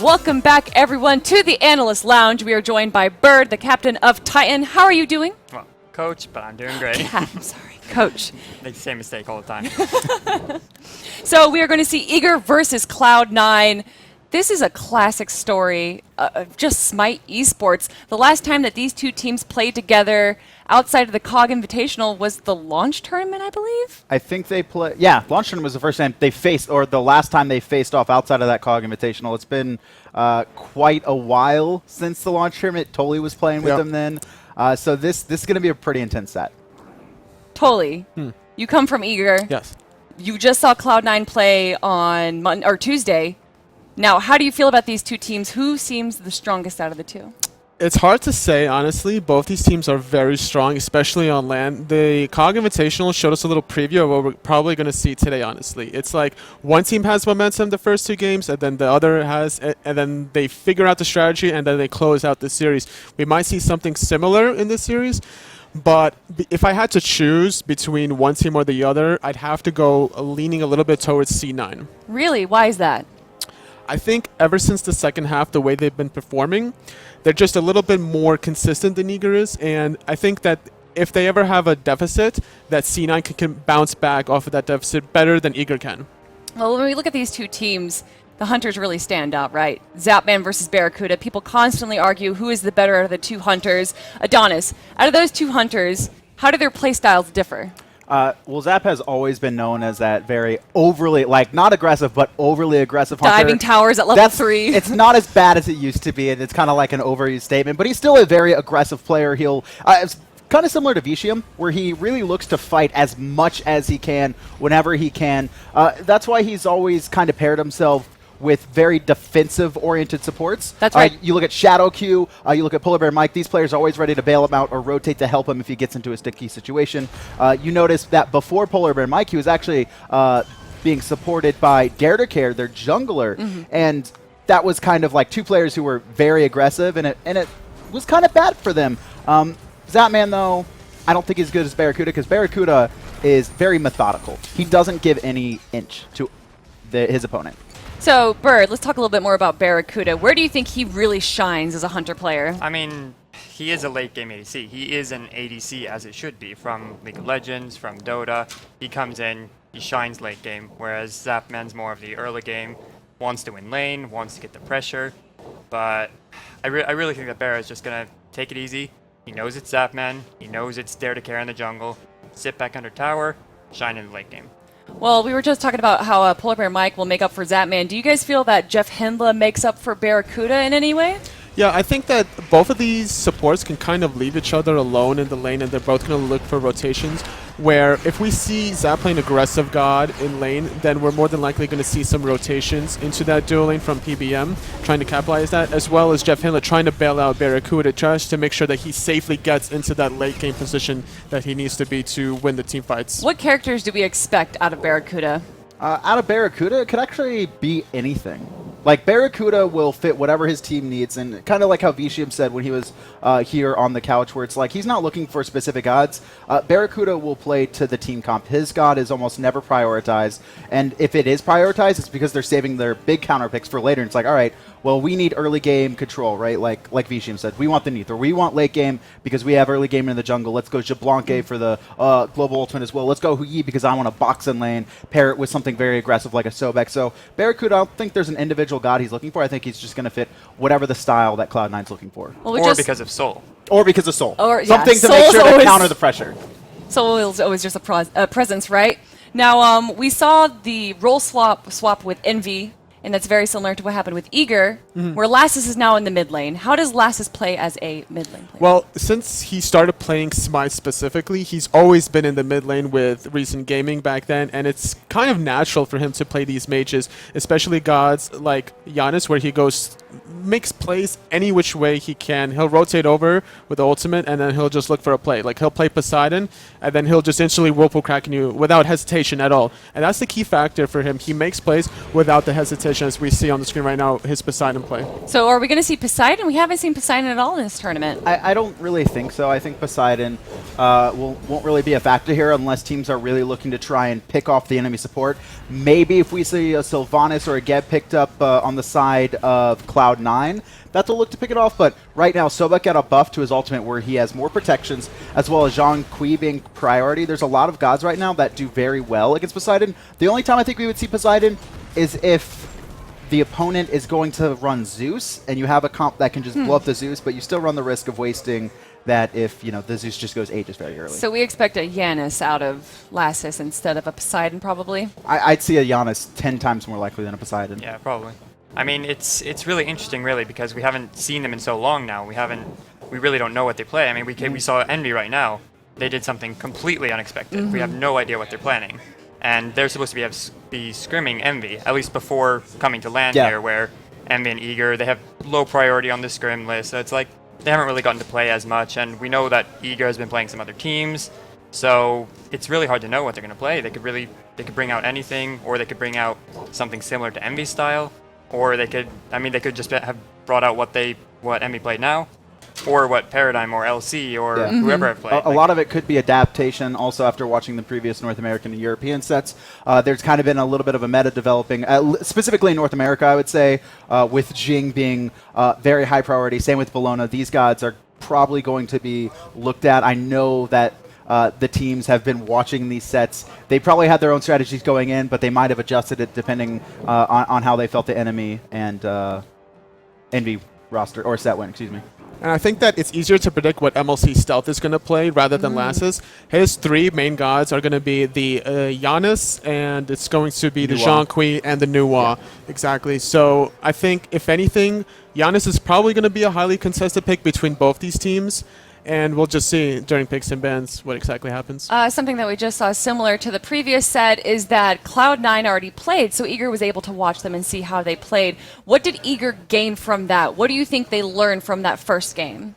Welcome back, everyone, to the Analyst Lounge. We are joined by Bird, the captain of Tian. How are you doing? Well, coach, but I'm doing great. I'm sorry, coach. Make the same mistake all the time. So we are going to see Eager versus Cloud9. This is a classic story of just Smite Esports. The last time that these two teams played together outside of the COG Invitational was the launch tournament, I believe? I think they play. Yeah, launch tournament was the first time they faced, or the last time they faced off outside of that COG Invitational. It's been quite a while since the launch tournament. Totally was playing with them then. So this is going to be a pretty intense set. Totally. You come from Eager. Yes. You just saw Cloud9 play on Tuesday. Now, how do you feel about these two teams? Who seems the strongest out of the two? It's hard to say, honestly. Both these teams are very strong, especially on LAN. The COG Invitational showed us a little preview of what we're probably going to see today, honestly. It's like one team has momentum the first two games, and then the other has, and then they figure out the strategy, and then they close out the series. We might see something similar in this series, but if I had to choose between one team or the other, I'd have to go leaning a little bit towards C9. Really? Why is that? I think ever since the second half, the way they've been performing, they're just a little bit more consistent than Eager is. And I think that if they ever have a deficit, that C9 can bounce back off of that deficit better than Eager can. Well, when we look at these two teams, the Hunters really stand out, right? Zapman versus BaRRaCCuDDa. People constantly argue who is the better out of the two Hunters. Adonis, out of those two Hunters, how do their play styles differ? Well, Zap has always been known as that very overly, like, not aggressive, but overly aggressive hunter. Diving towers at level 3. It's not as bad as it used to be, and it's kind of like an overused statement, but he's still a very aggressive player. He'll... it's kind of similar to Vicium, where he really looks to fight as much as he can, whenever he can. That's why he's always kind of paired himself with very defensive-oriented supports. That's right. You look at ShadowQ, you look at PolarBearMike, these players are always ready to bail him out or rotate to help him if he gets into a sticky situation. You notice that before PolarBearMike, he was actually being supported by DaretoCare, their jungler, and that was kind of like two players who were very aggressive, and it was kind of bad for them. Zapman, though, I don't think he's as good as BaRRaCCuDDa, because BaRRaCCuDDa is very methodical. He doesn't give any inch to his opponent. So, Bird, let's talk a little bit more about BaRRaCCuDDa. Where do you think he really shines as a Hunter player? I mean, he is a late game ADC. He is an ADC as it should be from League of Legends, from Dota. He comes in, he shines late game, whereas Zapman's more of the early game, wants to win lane, wants to get the pressure. But I really think that BaRRa is just going to take it easy. He knows it's Zapman. He knows it's DaretoCare in the jungle. Sit back under tower, shine in the late game. Well, we were just talking about how PolarBearMike will make up for Zapman. Do you guys feel that JeffHindla makes up for BaRRaCCuDDa in any way? Yeah, I think that both of these supports can kind of leave each other alone in the lane, and they're both going to look for rotations, where if we see Zap playing aggressive God in lane, then we're more than likely going to see some rotations into that dual lane from PBM, trying to capitalize that, as well as JeffHindla trying to bail out BaRRaCCuDDa just to make sure that he safely gets into that late game position that he needs to be to win the team fights. What characters do we expect out of BaRRaCCuDDa? Out of BaRRaCCuDDa, it could actually be anything. Like, BaRRaCCuDDa will fit whatever his team needs, and kind of like how Vicium said when he was here on the couch, where it's like he's not looking for specific gods. BaRRaCCuDDa will play to the team comp. His god is almost never prioritized, and if it is prioritized, it's because they're saving their big counter picks for later. And it's like, all right, well, we need early game control, right? Like Vicium said, we want the Neith, or we want late game because we have early game in the jungle. Let's go Xbalanque for the global ultimate as well. Let's go Hui because I want to box in lane, pair it with something very aggressive like a Sobek. So BaRRaCCuDDa, I don't think there's an individual god he's looking for. I think he's just going to fit whatever the style that Cloud9's looking for. Well, or because of Soul. Or because of Soul. Or, something to Soul's make sure to always counter the pressure. Soul is always just a presence, right? Now, we saw the role swap with Envy, and that's very similar to what happened with Eager, where LAssiz is now in the mid lane. How does LAssiz play as a mid lane player? Well, since he started playing Smite specifically, he's always been in the mid lane with recent gaming back then, and it's kind of natural for him to play these mages, especially gods like Giannis, where he makes plays any which way he can. He'll rotate over with the ultimate, and then he'll just look for a play. Like, he'll play Poseidon, and then he'll just instantly whirlpool crack you without hesitation at all. And that's the key factor for him. He makes plays without the hesitation competition as we see on the screen right now, his Poseidon play. So are we going to see Poseidon? We haven't seen Poseidon at all in this tournament. I don't really think so. I think Poseidon won't really be a factor here unless teams are really looking to try and pick off the enemy support. Maybe if we see a Sylvanas or a Geb picked up on the side of Cloud9, that's a look to pick it off, but right now Sobek got a buff to his ultimate where he has more protections, as well as Zhang Kui being priority. There's a lot of gods right now that do very well against Poseidon. The only time I think we would see Poseidon is if the opponent is going to run Zeus, and you have a comp that can just blow up the Zeus, but you still run the risk of wasting that if the Zeus just goes Aegis very early. So we expect a Yanis out of LAssiz instead of a Poseidon, probably? I'd see a Giannis 10 times more likely than a Poseidon. Yeah, probably. I mean, it's really interesting, really, because we haven't seen them in so long now. We really don't know what they play. I mean, we saw Envy right now. They did something completely unexpected. We have no idea what they're planning, and they're supposed to be scrimming Envy, at least before coming to land here, where Envy and Eager, they have low priority on the scrim list. So it's like they haven't really gotten to play as much, and we know that Eager has been playing some other teams. So it's really hard to know what they're going to play. They could bring out anything, or they could bring out something similar to Envy's style. Or they could just have brought out what Envy played now, or what Paradigm or LC or whoever have played. A lot of it could be adaptation. Also, after watching the previous North American and European sets, there's kind of been a little bit of a meta developing, specifically in North America, I would say, with Xing being very high priority. Same with Bellona. These gods are probably going to be looked at. I know that the teams have been watching these sets. They probably had their own strategies going in, but they might have adjusted it depending on how they felt the enemy and Envy roster, or set win, excuse me. And I think that it's easier to predict what MLC Stealth is going to play rather than LAssiz. His three main gods are going to be the Giannis, and it's going to be the Zhang Kui and the Nuwa. Yeah. Exactly. So I think, if anything, Giannis is probably going to be a highly contested pick between both these teams. And we'll just see during picks and bans what exactly happens. Something that we just saw similar to the previous set is that Cloud9 already played, so Eager was able to watch them and see how they played. What did Eager gain from that? What do you think they learned from that first game?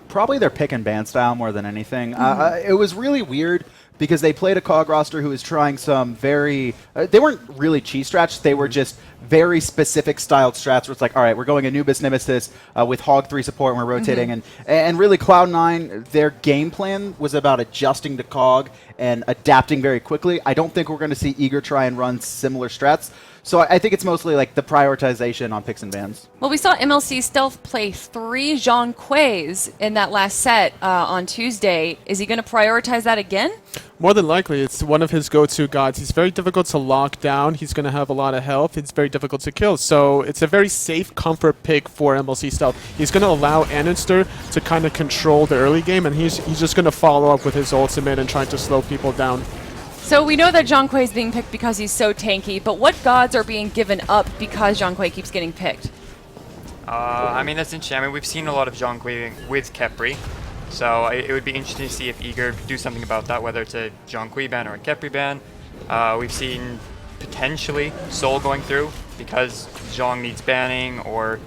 Probably their pick and ban style more than anything. It was really weird because they played a COG roster who was trying some very... they weren't really cheese strats, they were just very specific styled strats where it's like, all right, we're going Anubis Nemesis with Hog 3 support and we're rotating. And really Cloud9, their game plan was about adjusting to COG and adapting very quickly. I don't think we're going to see Eager try and run similar strats. So I think it's mostly like the prioritization on picks and bans. Well, we saw MLC Stealth play 3 Zhang Kuis in that last set on Tuesday. Is he going to prioritize that again? More than likely. It's one of his go-to gods. He's very difficult to lock down. He's going to have a lot of health. It's very difficult to kill. So it's a very safe comfort pick for MLC Stealth. He's going to allow andinster to kind of control the early game, and he's just going to follow up with his ultimate and trying to slow people down. So we know that Zhang Kui is being picked because he's so tanky, but what gods are being given up because Zhang Kui keeps getting picked? I mean, that's interesting. I mean, we've seen a lot of Zhang Kui with Khepri, so it would be interesting to see if Eager do something about that, whether it's a Zhang Kui ban or a Khepri ban. We've seen potentially Soul going through because Zhang needs banning, or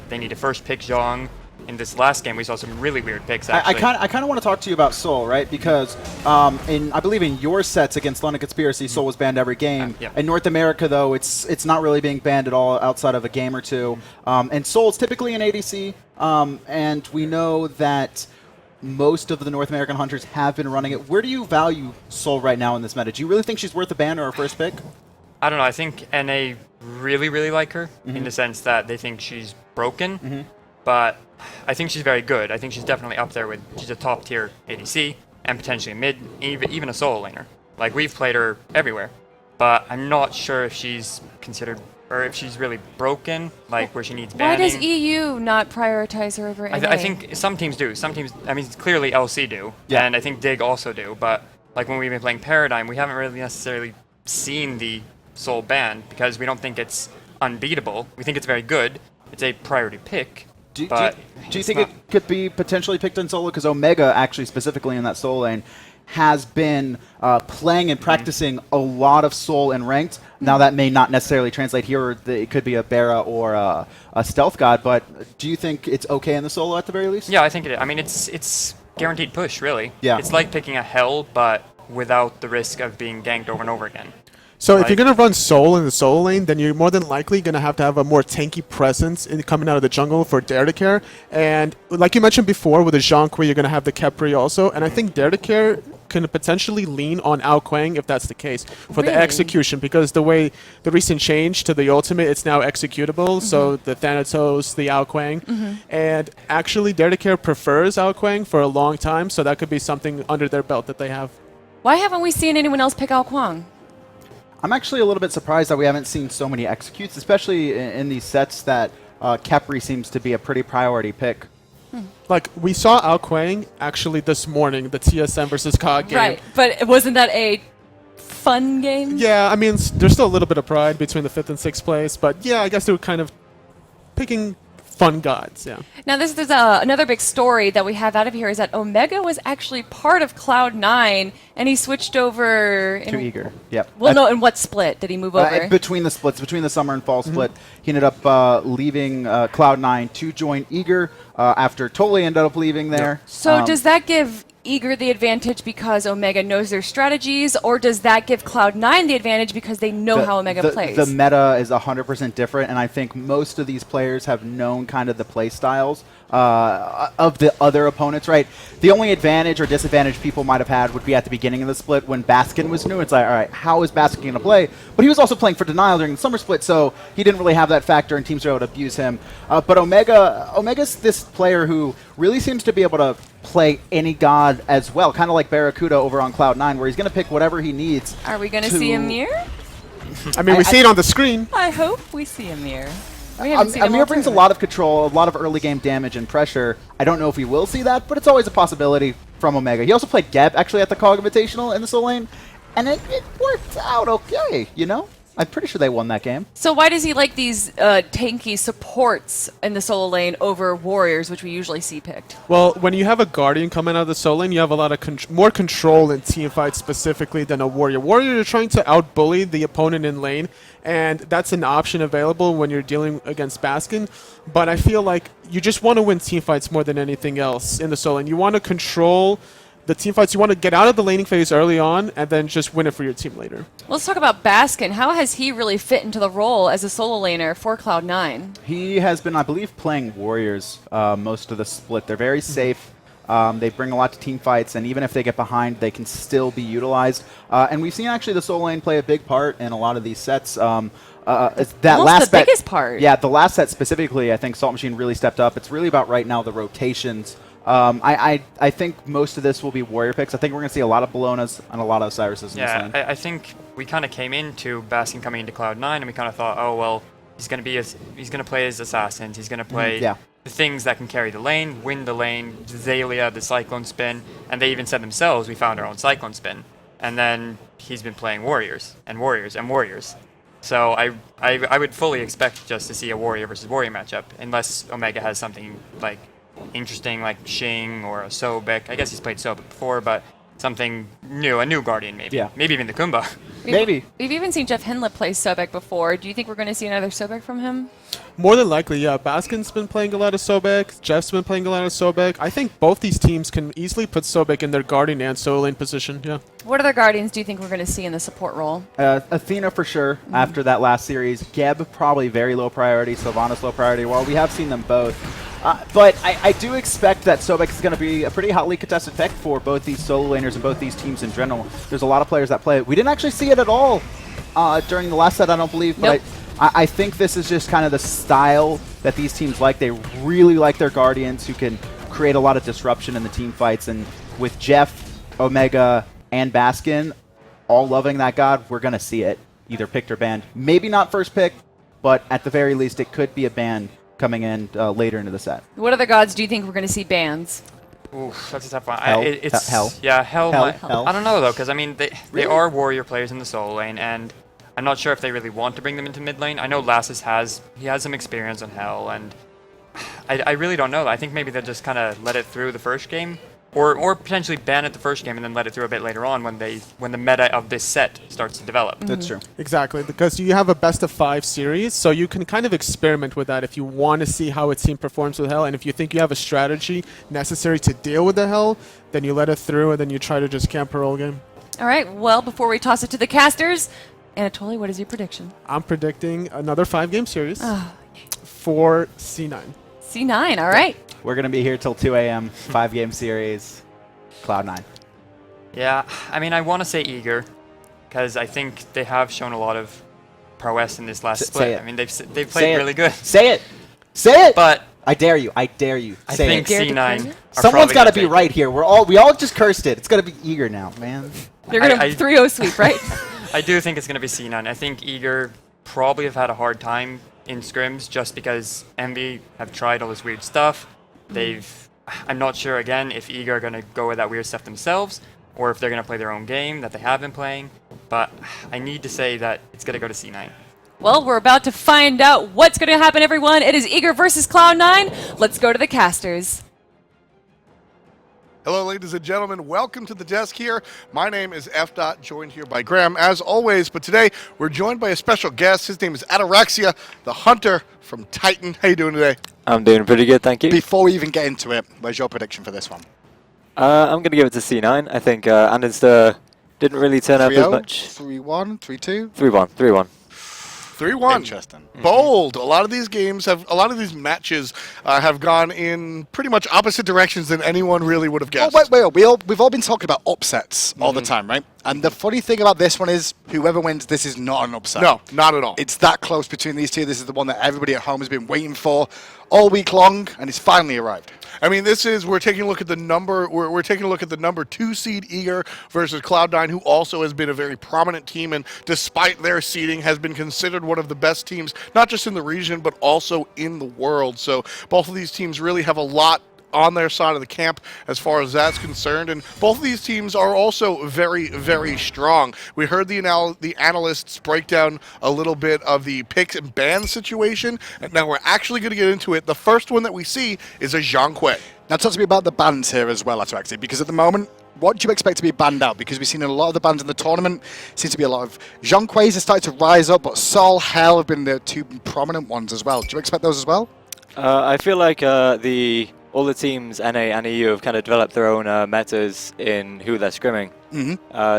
they need to first pick Zhang. In this last game, we saw some really weird picks, actually. I kind of want to talk to you about Soul, right? Because I believe in your sets against London Conspiracy, Soul was banned every game. In North America, though, it's not really being banned at all outside of a game or two. And Soul's typically an ADC, and we know that most of the North American hunters have been running it. Where do you value Soul right now in this meta? Do you really think she's worth a ban or a first pick? I don't know. I think NA really, really like her in the sense that they think she's broken. But I think she's very good. I think she's definitely up there with, she's a top tier ADC and potentially a mid, even a solo laner. Like, we've played her everywhere, but I'm not sure if she's considered, or if she's really broken, like where she needs banning. Why does EU not prioritize her over NA? I think some teams do. Some teams, I mean, clearly LC do, and I think Dig also do, but like when we've been playing Paradigm, we haven't really necessarily seen the Soul ban because we don't think it's unbeatable. We think it's very good. It's a priority pick. Do you think it could be potentially picked in solo? Because Omega, actually specifically in that solo lane, has been playing and practicing a lot of Soul and ranked. Now that may not necessarily translate here, or it could be a BaRRA or a Stealth God, but do you think it's okay in the solo at the very least? Yeah, I think it is. I mean, it's guaranteed push, really. Yeah. It's like picking a Hell, but without the risk of being ganked over and over again. So if Like- you're going to run Soul in the solo lane, then you're more than likely going to have a more tanky presence coming out of the jungle for DaretoCare. And like you mentioned before, with the Zhonq, you're going to have the Khepri also. And I think DaretoCare can potentially lean on Ao Kuang if that's the case for the Really? execution, because the way the recent change to the ultimate, it's now executable. So the Thanatos, the Ao Kuang. And actually, DaretoCare prefers Ao Kuang for a long time. So that could be something under their belt that they have. Why haven't we seen anyone else pick Ao Kuang? I'm actually a little bit surprised that we haven't seen so many executes, especially in these sets that Khepri seems to be a pretty priority pick. Like, we saw Ao Kuang actually this morning, the TSM versus COG game. Right, but wasn't that a fun game? Yeah, I mean, there's still a little bit of pride between the 5th and 6th place, but yeah, I guess they were kind of picking fun gods, yeah. Now, there's another big story that we have out of here is that Omega was actually part of Cloud9, and he switched over... Too eager. Yep. Well, no, in what split did he move over? Between the splits, between the summer and fall split, he ended up leaving Cloud9 to join Eager after Totally ended up leaving there. So does that give Eager the advantage because Omega knows their strategies, or does that give Cloud9 the advantage because they know how Omega plays? The meta is 100% different, and I think most of these players have known kind of the play styles of the other opponents, right? The only advantage or disadvantage people might have had would be at the beginning of the split when Baskin was new. It's like, all right, how is Baskin going to play? But he was also playing for Denial during the summer split, so he didn't really have that factor, and teams were able to abuse him. But Omega's this player who really seems to be able to play any god as well, kind of like BaRRaCCuDDa over on Cloud9, where he's going to pick whatever he needs. Are we going to see Amir? I mean, we see it on the screen. I hope we see Amir. We haven't seen him Amir all brings a tournament. lot of control, a lot of early game damage and pressure. I don't know if we will see that, but it's always a possibility from Omega. He also played Geb actually at the COG Invitational in the solo lane, and it worked out okay, you know? I'm pretty sure they won that game. So why does he like these tanky supports in the solo lane over warriors, which we usually see picked? Well, when you have a Guardian coming out of the solo lane, you have a lot of more control in team fights specifically than a Warrior. Warrior, you're trying to out-bully the opponent in lane, and that's an option available when you're dealing against Baskin. But I feel like you just want to win team fights more than anything else in the solo lane. You want to control the team fights. You want to get out of the laning phase early on and then just win it for your team later. Let's talk about Baskin. How has he really fit into the role as a solo laner for Cloud9? He has been, I believe, playing Warriors most of the split. They're very safe. They bring a lot to team fights, and even if they get behind, they can still be utilized. And we've seen actually the solo lane play a big part in a lot of these sets. It's that Almost last the set, biggest part. Yeah, the last set specifically, I think Salt Machine really stepped up. It's really about right now the rotations. I think most of this will be Warrior picks. I think we're going to see a lot of Bellonas and a lot of Osiris's in this lane. Yeah, I think we kind of came into Baskin coming into Cloud9, and we kind of thought, oh well, he's going to play his assassins. He's going to play the things that can carry the lane, win the lane, Zalia, the Cyclone Spin, and they even said themselves, we found our own Cyclone Spin. And then he's been playing Warriors and Warriors and Warriors. So I would fully expect just to see a Warrior versus Warrior matchup, unless Omega has something like interesting like Xing or a Sobek. I guess he's played Sobek before, but something new, a new Guardian maybe. Yeah. Maybe even the Kumba. Maybe. We've even seen JeffHindla play Sobek before. Do you think we're going to see another Sobek from him? More than likely, yeah. Baskin's been playing a lot of Sobek. Jeff's been playing a lot of Sobek. I think both these teams can easily put Sobek in their Guardian and solo lane position, yeah. What other Guardians do you think we're going to see in the support role? Athena for sure after that last series. Geb probably very low priority. Sylvanas low priority. Well, we have seen them both. But I do expect that Sobek is going to be a pretty hotly contested pick for both these solo laners and both these teams in general. There's a lot of players that play it. We didn't actually see it at all during the last set, I don't believe. But Nope. I think this is just kind of the style that these teams like. They really like their Guardians who can create a lot of disruption in the team fights. And with Jeff, Omega, and Baskin all loving that god, we're going to see it either picked or banned. Maybe not first pick, but at the very least, it could be a ban coming in later into the set. What other gods do you think we're going to see bans? Oof, that's a tough one. Hell. It's Hell. Yeah, Hell. Hell. I don't know though, because I mean they Really? are Warrior players in the solo lane, and I'm not sure if they really want to bring them into mid lane. I know LAssiz has some experience on Hell, and I really don't know. I think maybe they'll just kind of let it through the first game, or potentially ban it the first game and then let it through a bit later on when the meta of this set starts to develop. That's true. Exactly, because you have a best-of-5 series, so you can kind of experiment with that if you want to see how a team performs with Hell, and if you think you have a strategy necessary to deal with the Hell, then you let it through, and then you try to just camp her all game. All right, well, before we toss it to the casters, Anatoly, what is your prediction? I'm predicting another 5-game series Oh, for C9. C9, all right. We're going to be here till 2 a.m. 5-game series. Cloud9. Yeah, I mean, I want to say eager, because I think they have shown a lot of prowess in this last split. I mean, they've played really good. Say it. Say it. But I dare you. I dare you. I Say think it. Dare to C9. claim it? Someone's got to be right here. We all just cursed it. It's got to be eager now, man. They're going to I- 3-0 sweep, right? I do think it's going to be C9. I think Eager probably have had a hard time in scrims just because Envy have tried all this weird stuff. I'm not sure, again, if Eager are going to go with that weird stuff themselves or if they're going to play their own game that they have been playing. But I need to say that it's going to go to C9. Well, we're about to find out what's going to happen, everyone. It is Eager versus Cloud9. Let's go to the casters. Hello, ladies and gentlemen. Welcome to the desk here. My name is F. Joined here by Graham, as always. But today, we're joined by a special guest. His name is AtaraXia, the hunter from Titan. How you doing today? I'm doing pretty good, thank you. Before we even get into it, where's your prediction for this one? I'm going to give it to C9. I think andinster didn't really turn up as 3-0, much. 3-1, 3-2? 3-1, 3-1. 3-1. Interesting. Bold. A lot of these matches have gone in pretty much opposite directions than anyone really would have guessed. Oh, wait. We've all been talking about upsets all the time, right? And the funny thing about this one is, whoever wins, this is not an upset. No, not at all. It's that close between these two. This is the one that everybody at home has been waiting for all week long, and it's finally arrived. I mean, we're taking a look at the number. We're taking a look at the number 2 seed Eager versus Cloud9, who also has been a very prominent team, and despite their seeding, has been considered one of the best teams, not just in the region but also in the world. So both of these teams really have a lot on their side of the camp as far as that's concerned, and both of these teams are also very, very strong. We heard the analysts break down a little bit of the picks and bans situation, and now we're actually going to get into it. The first one that we see is a Zhang. Now talk to me about the bans here as well, actually, because at the moment, what do you expect to be banned out? Because we've seen a lot of the bans in the tournament. Seems to be a lot of Zhangqueis have started to rise up, but Sol, Hell have been the two prominent ones as well. Do you expect those as well? I feel like all the teams, NA and EU, have kind of developed their own metas in who they're scrimming.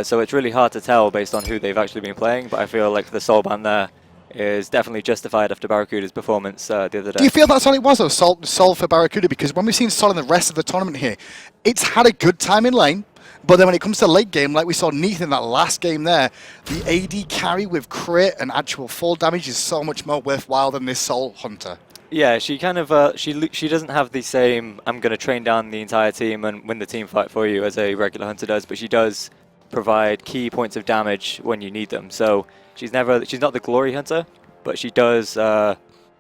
So it's really hard to tell based on who they've actually been playing, but I feel like the Sol ban there is definitely justified after BaRRaCCuDDa's performance the other day. Do you feel that's all it was, though, Sol for BaRRaCCuDDa? Because when we've seen Sol in the rest of the tournament here, it's had a good time in lane, but then when it comes to late game, like we saw Neath in that last game there, the AD carry with crit and actual full damage is so much more worthwhile than this Sol hunter. Yeah, she kind of she doesn't have the same I'm going to train down the entire team and win the team fight for you as a regular hunter does, but she does provide key points of damage when you need them. So she's not the glory hunter, but she does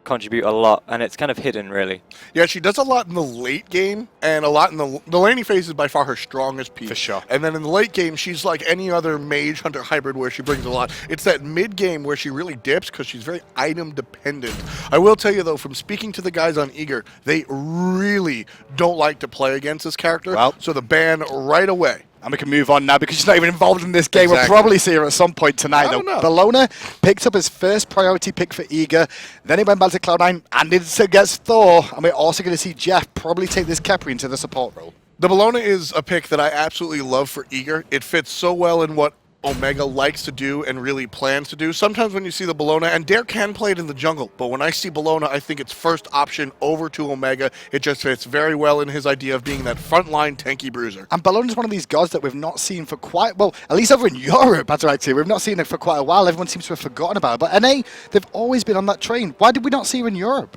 contribute a lot, and it's kind of hidden, really. Yeah, she does a lot in the late game, and a lot in the laning phase is by far her strongest piece. For sure. And then in the late game, she's like any other mage hunter hybrid where she brings a lot. It's that mid game where she really dips because she's very item dependent. I will tell you though, from speaking to the guys on Eager, they really don't like to play against this character. Well, so the ban right away. And we can move on now because she's not even involved in this game. Exactly. We'll probably see her at some point tonight, I though. don't know. Bellona picked up his first priority pick for Eager. Then he went back to Cloud9 and it gets Thor. And we're also going to see Jeff probably take this Khepri into the support role. The Bellona is a pick that I absolutely love for Eager. It fits so well in what Omega likes to do and really plans to do. Sometimes when you see the Bellona, and Dare can play it in the jungle, but when I see Bellona, I think it's first option over to Omega. It just fits very well in his idea of being that frontline tanky bruiser. And Bellona's one of these gods that we've not seen for quite, well, at least over in Europe, actually. We've not seen it for quite a while. Everyone seems to have forgotten about it. But NA, they've always been on that train. Why did we not see her in Europe?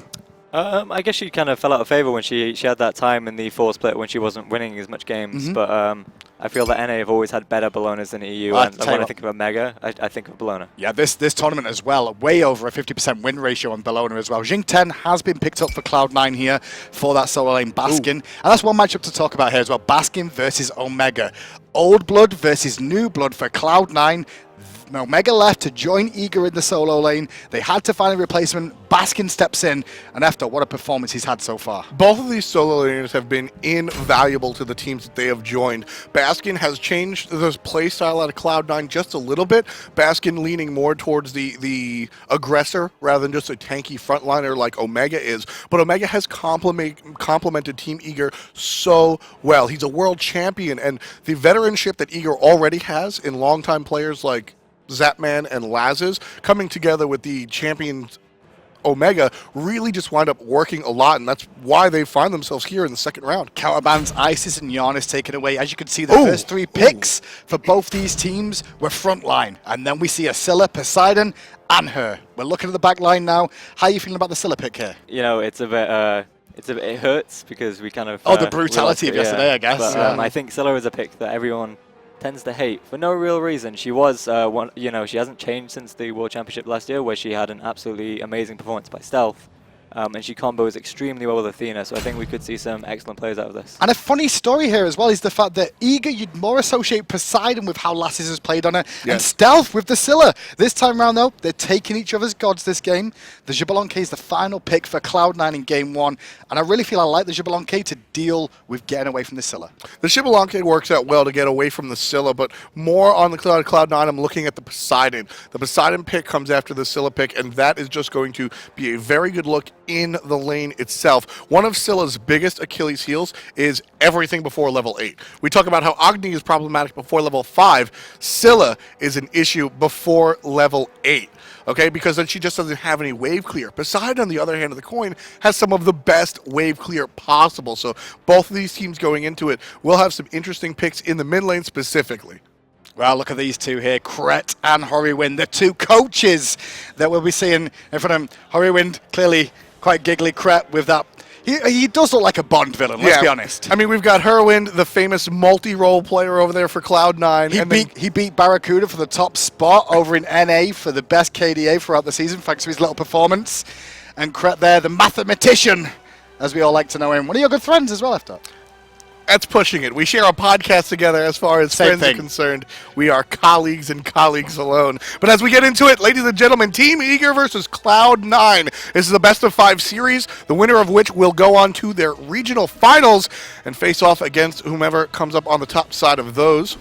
I guess she kind of fell out of favor when she had that time in the 4 split when she wasn't winning as much games. But I feel that NA have always had better Bellonas than EU. And when I think of Omega, I think of Bellona. Yeah, this tournament as well, way over a 50% win ratio on Bellona as well. Xing 10 has been picked up for Cloud9 here for that solo lane Baskin. And that's one matchup to talk about here as well. Baskin versus Omega. Old blood versus new blood for Cloud9. Omega left to join Eager in the solo lane. They had to find a replacement. Baskin steps in, and after what a performance he's had so far. Both of these solo laners have been invaluable to the teams that they have joined. Baskin has changed the play style out of Cloud9 just a little bit. Baskin leaning more towards the aggressor rather than just a tanky frontliner like Omega is. But Omega has complemented Team Eager so well. He's a world champion, and the veteranship that Eager already has in longtime players like Zapman and LAssiz coming together with the champions Omega really just wind up working a lot, and that's why they find themselves here in the second round. Counterbans, Isis and Giannis taken away. As you can see, the first 3 picks for both these teams were frontline. And then we see a Scylla, Poseidon, Anhur. We're looking at the back line now. How are you feeling about the Scylla pick here? You know, it's a bit it hurts because we kind of the brutality of yesterday, I guess. But, I think Scylla is a pick that everyone tends to hate for no real reason. She was she hasn't changed since the World Championship last year, where she had an absolutely amazing performance by stealth. And she combos extremely well with Athena, so I think we could see some excellent plays out of this. And a funny story here as well is the fact that Eager, you'd more associate Poseidon with how LAssiz has played on her, and Stealth with the Scylla. This time around, though, they're taking each other's gods this game. The Xbalanque is the final pick for Cloud9 in Game 1, and I really feel I like the Xbalanque to deal with getting away from the Scylla. The Xbalanque works out well to get away from the Scylla, but more on the Cloud9, I'm looking at the Poseidon. The Poseidon pick comes after the Scylla pick, and that is just going to be a very good look in the lane itself. One of Scylla's biggest Achilles heels is everything before level 8. We talk about how Agni is problematic before level 5. Scylla is an issue before level 8. Okay, because then she just doesn't have any wave clear. Poseidon, on the other hand of the coin, has some of the best wave clear possible. So both of these teams going into it will have some interesting picks in the mid lane specifically. Well, look at these two here, Kret and Horrywind, the 2 coaches that we'll be seeing in front of him. Horrywind, clearly quite giggly. Kret with that. He does look like a Bond villain, let's be honest. I mean, we've got Horrywind, the famous multi-role player over there for Cloud9. He beat BaRRaCCuDDa for the top spot over in NA for the best KDA throughout the season, thanks to his little performance. And Kret there, the mathematician, as we all like to know him. One of your good friends as well, after. That's pushing it. We share a podcast together as far as friends are concerned. We are colleagues and colleagues alone. But as we get into it, ladies and gentlemen, Team Eager versus Cloud9. This is the best of 5 series, the winner of which will go on to their regional finals and face off against whomever comes up on the top side of those.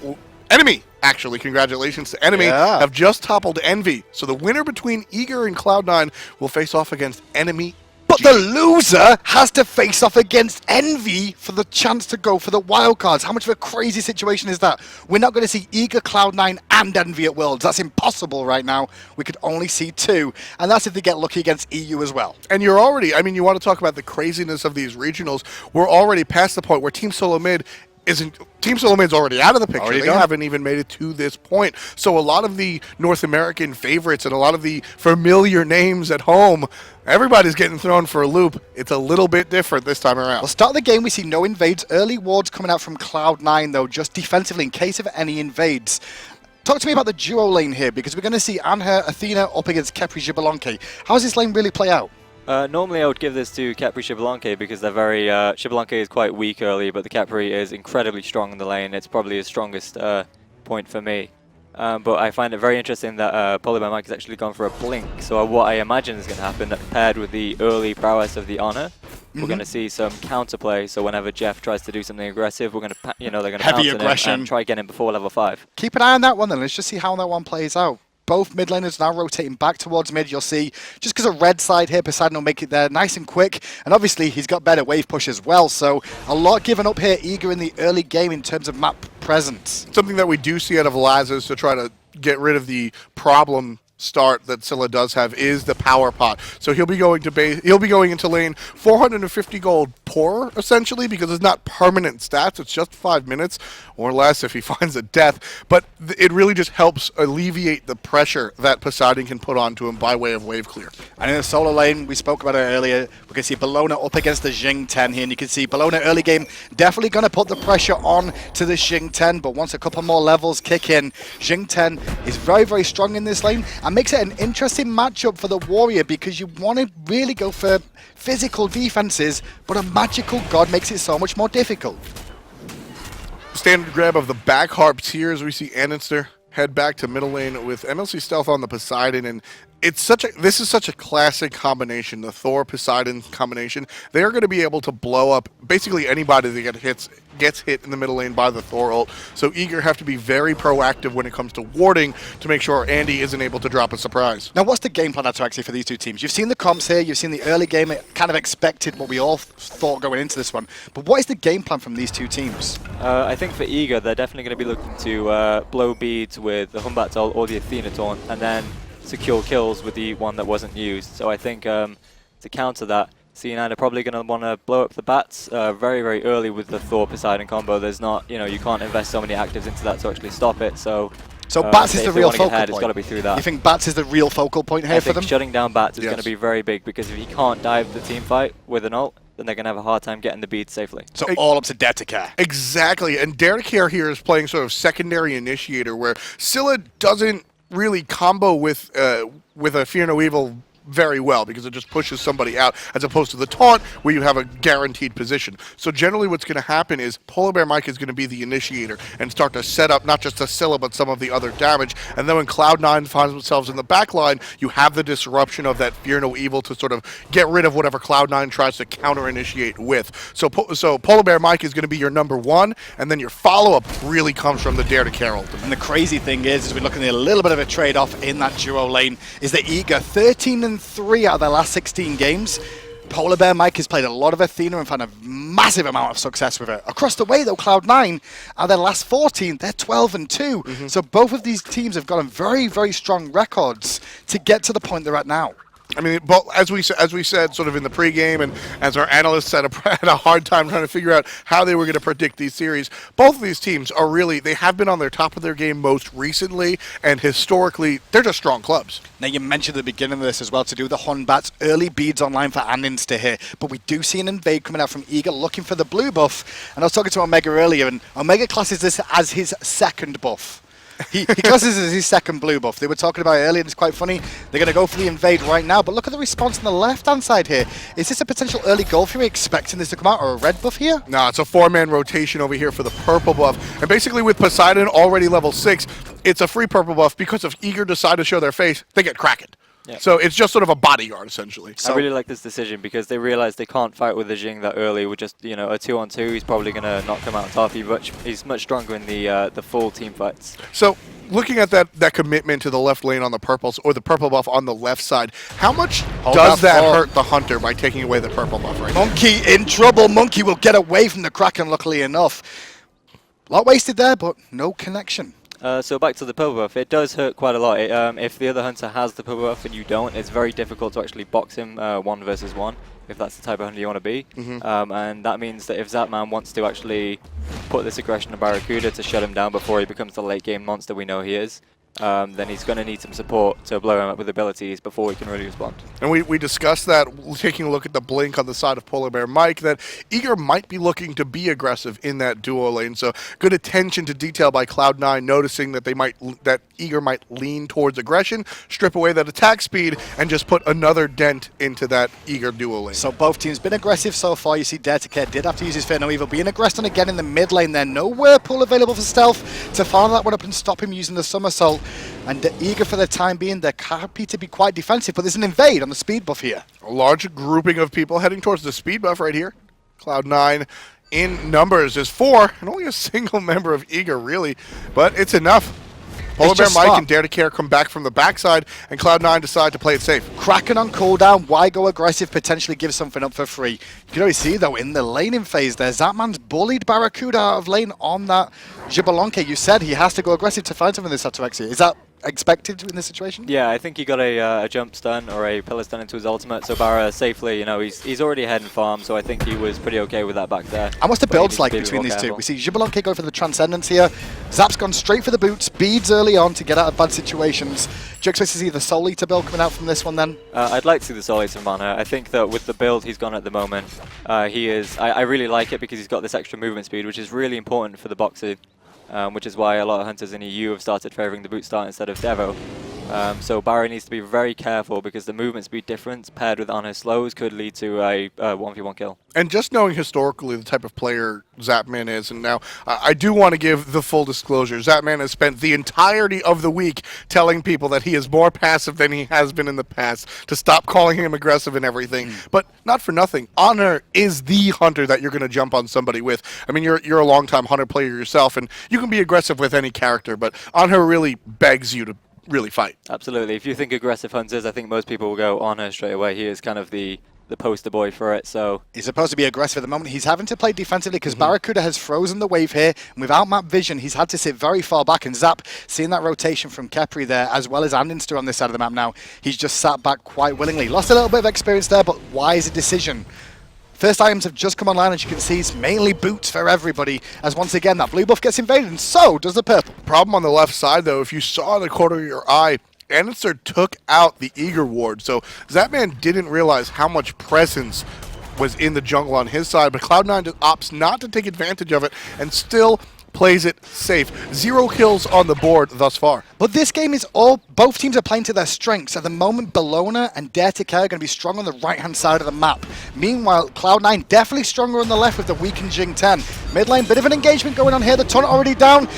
Enemy, actually, congratulations to Enemy, have just toppled Envy. So the winner between Eager and Cloud9 will face off against Enemy. But the loser has to face off against Envy for the chance to go for the wildcards. How much of a crazy situation is that? We're not going to see Eager, Cloud9 and Envy at Worlds. That's impossible right now. We could only see 2. And that's if they get lucky against EU as well. And you're already, I mean, you want to talk about the craziness of these regionals. We're already past the point where Team Solo Mid isn't. Team Solo Mid's already out of the picture. They haven't even made it to this point. So a lot of the North American favorites and a lot of the familiar names at home, everybody's getting thrown for a loop. It's a little bit different this time around. We'll start the game. We see no invades. Early wards coming out from Cloud9, though, just defensively in case of any invades. Talk to me about the duo lane here, because we're going to see Anhur, Athena up against Khepri, Xbalanque. How does this lane really play out? Normally I would give this to Khepri, Xbalanque because they're very... Xbalanque is quite weak early, but the Khepri is incredibly strong in the lane. It's probably his strongest point for me. But I find it very interesting that PolarBearMike has actually gone for a blink. So what I imagine is going to happen, that paired with the early prowess of the Anhur, we're going to see some counterplay. So whenever Jeff tries to do something aggressive, we're going to, they're going to heavy pounce aggression and try getting before level 5. Keep an eye on that one then. Let's just see how that one plays out. Both mid laners now rotating back towards mid. You'll see, just because of red side here, Poseidon will make it there nice and quick. And obviously, he's got better wave push as well. So a lot given up here, Eager in the early game in terms of map presence. Something that we do see out of LAssiz to try to get rid of the problem start that Scylla does have is the power pot. So he'll be going into lane 450 gold poorer, essentially, because it's not permanent stats. It's just 5 minutes or less if he finds a death. But it really just helps alleviate the pressure that Poseidon can put onto him by way of wave clear. And in the solo lane, we spoke about it earlier, we can see Bellona up against the Xing 10 here, and you can see Bellona early game definitely going to put the pressure on to the Xing 10, but once a couple more levels kick in, Xing 10 is very, very strong in this lane, and makes it an interesting matchup for the Warrior, because you want to really go for physical defenses, but a magical god makes it so much more difficult. Standard grab of the back harps here as we see andinster head back to middle lane with MLC Stealth on the Poseidon, and this is such a classic combination, the Thor Poseidon combination. They are going to be able to blow up basically anybody that gets hit in the middle lane by the Thor ult. So Eager have to be very proactive when it comes to warding to make sure Andy isn't able to drop a surprise. Now, what's the game plan actually for these two teams? You've seen the comps here, you've seen the early game, it kind of expected what we all thought going into this one. But what is the game plan from these two teams? I think for Eager, they're definitely going to be looking to blow beads with the Humbat ult or the Athena taunt, and then secure kills with the one that wasn't used. So I think to counter that, C9 are probably going to want to blow up the Batz very, very early with the Thor Poseidon combo. There's not, you can't invest so many actives into that to actually stop it. So Batz is the real focal point. point. It's got to be through that. You think Batz is the real focal point here for them? Shutting down Batz is going to be very big, because if he can't dive the team fight with an ult, then they're going to have a hard time getting the beats safely. So all up to DaretoCare. Exactly, and DaretoCare here is playing sort of secondary initiator, where Scylla doesn't really combo with a Fear No Evil very well, because it just pushes somebody out, as opposed to the taunt where you have a guaranteed position. So generally what's going to happen is PolarBearMike is going to be the initiator and start to set up not just the Scylla but some of the other damage, and then when Cloud9 finds themselves in the backline, you have the disruption of that Fear No Evil to sort of get rid of whatever Cloud9 tries to counter-initiate with. So PolarBearMike is going to be your number one, and then your follow-up really comes from the DaretoCare ult. And the crazy thing is we're looking at a little bit of a trade-off in that duo lane, is that Eager 13-3 out of their last 16 games. PolarBearMike has played a lot of Athena and found a massive amount of success with it. Across the way, though, Cloud9, out of their last 14, they're 12-2. So both of these teams have gotten very, very strong records to get to the point they're at now. I mean, as we said sort of in the pregame, and as our analysts had a hard time trying to figure out how they were going to predict these series, both of these teams are really, they have been on their top of their game most recently, and historically, they're just strong clubs. Now, you mentioned at the beginning of this as well, to do the Honbats, early beads online for andinster here, but we do see an invade coming out from Eager looking for the blue buff, and I was talking to Omega earlier, and Omega classes this as his second buff. He classes as his second blue buff. They were talking about it earlier, and it's quite funny. They're going to go for the invade right now, but look at the response on the left-hand side here. Is this a potential early goal for you? Expecting this to come out, or a red buff here? No, it's a 4-man rotation over here for the purple buff. And basically with Poseidon already level 6, it's a free purple buff, because if Eager decide to show their face, they get Kraken. Yep. So it's just sort of a bodyguard, essentially. I really like this decision, because they realize they can't fight with the Xing that early with just, a 2-on-2. He's probably going to knock them out on top. He's much stronger in the full team fights. So looking at that commitment to the left lane on the purples, or the purple buff on the left side, how much does that hurt the Hunter by taking away the purple buff right now? Monkey in trouble. Monkey will get away from the Kraken, luckily enough. A lot wasted there, but no connection. So back to the purple buff, it does hurt quite a lot. If the other hunter has the purple buff and you don't, it's very difficult to actually box him 1 versus 1, if that's the type of hunter you want to be. And that means that if Zapman wants to actually put this aggression on BaRRaCCuDDa to shut him down before he becomes the late game monster we know he is, then he's going to need some support to blow him up with abilities before he can really respond. And we discussed that, taking a look at the blink on the side of PolarBearMike, that Eager might be looking to be aggressive in that duo lane. So good attention to detail by Cloud9, noticing that that Eager might lean towards aggression, strip away that attack speed, and just put another dent into that Eager duo lane. So both teams been aggressive so far. You see DaretoCare did have to use his Fear No Evil, being aggressive again in the mid lane there. No whirlpool available for stealth to follow that one up and stop him using the somersault. And Eager, for the time being, they're happy to be quite defensive, but there's an invade on the speed buff here. A large grouping of people heading towards the speed buff right here. Cloud9 in numbers is 4, and only a single member of Eager, really, but it's enough. PolarBearMike and DaretoCare come back from the backside, and Cloud9 decide to play it safe. Kraken on cooldown, why go aggressive, potentially give something up for free. You can already see, though, in the laning phase there, Zapman's bullied BaRRaCCuDDa out of lane on that Xbalanque. You said he has to go aggressive to find something this Ataraxia. Is that expected in this situation? Yeah, I think he got a jump stun or a pillar stun into his ultimate, so BaRRa safely, he's already ahead in farm, so I think he was pretty okay with that back there. And what's the builds like between these two? We see Xbalanque go for the Transcendence here. Zap's gone straight for the boots, beads early on to get out of bad situations. Do you expect to see the Soul Eater build coming out from this one then? I'd like to see the Soul Eater from Anhur. I think that with the build he's gone at the moment, I really like it because he's got this extra movement speed, which is really important for the boxing. Which is why a lot of hunters in EU have started favouring the boot start instead of Devo. So BaRRa needs to be very careful because the movement speed difference paired with Anhur slows could lead to a 1v1 kill. And just knowing historically the type of player Zapman is, and now I do want to give the full disclosure. Zapman has spent the entirety of the week telling people that he is more passive than he has been in the past, to stop calling him aggressive and everything. But not for nothing, Anhur is the hunter that you're going to jump on somebody with. I mean, you're a long-time hunter player yourself, and you can be aggressive with any character, but Anhur really begs you to really fight. Absolutely. If you think aggressive hunters, I think most people will go Anhur straight away. He is kind of the poster boy for it. So he's supposed to be aggressive at the moment. He's having to play defensively because BaRRaCCuDDa has frozen the wave here, and without map vision, he's had to sit very far back. And Zap, seeing that rotation from Khepri there, as well as andinster on this side of the map now, he's just sat back quite willingly. Lost a little bit of experience there, but wise decision. First items have just come online, as you can see, it's mainly boots for everybody, as once again that blue buff gets invaded, and so does the purple. Problem on the left side, though, if you saw in the corner of your eye, andinster took out the Eager ward, so Zapman didn't realize how much presence was in the jungle on his side, but Cloud9 just opts not to take advantage of it and still plays it safe. 0 kills on the board thus far. But this game is both teams are playing to their strengths. At the moment, Bellona and DaretoCare are going to be strong on the right-hand side of the map. Meanwhile, Cloud9 definitely stronger on the left with the weakened Xing 10. Mid lane, bit of an engagement going on here. The taunt already down.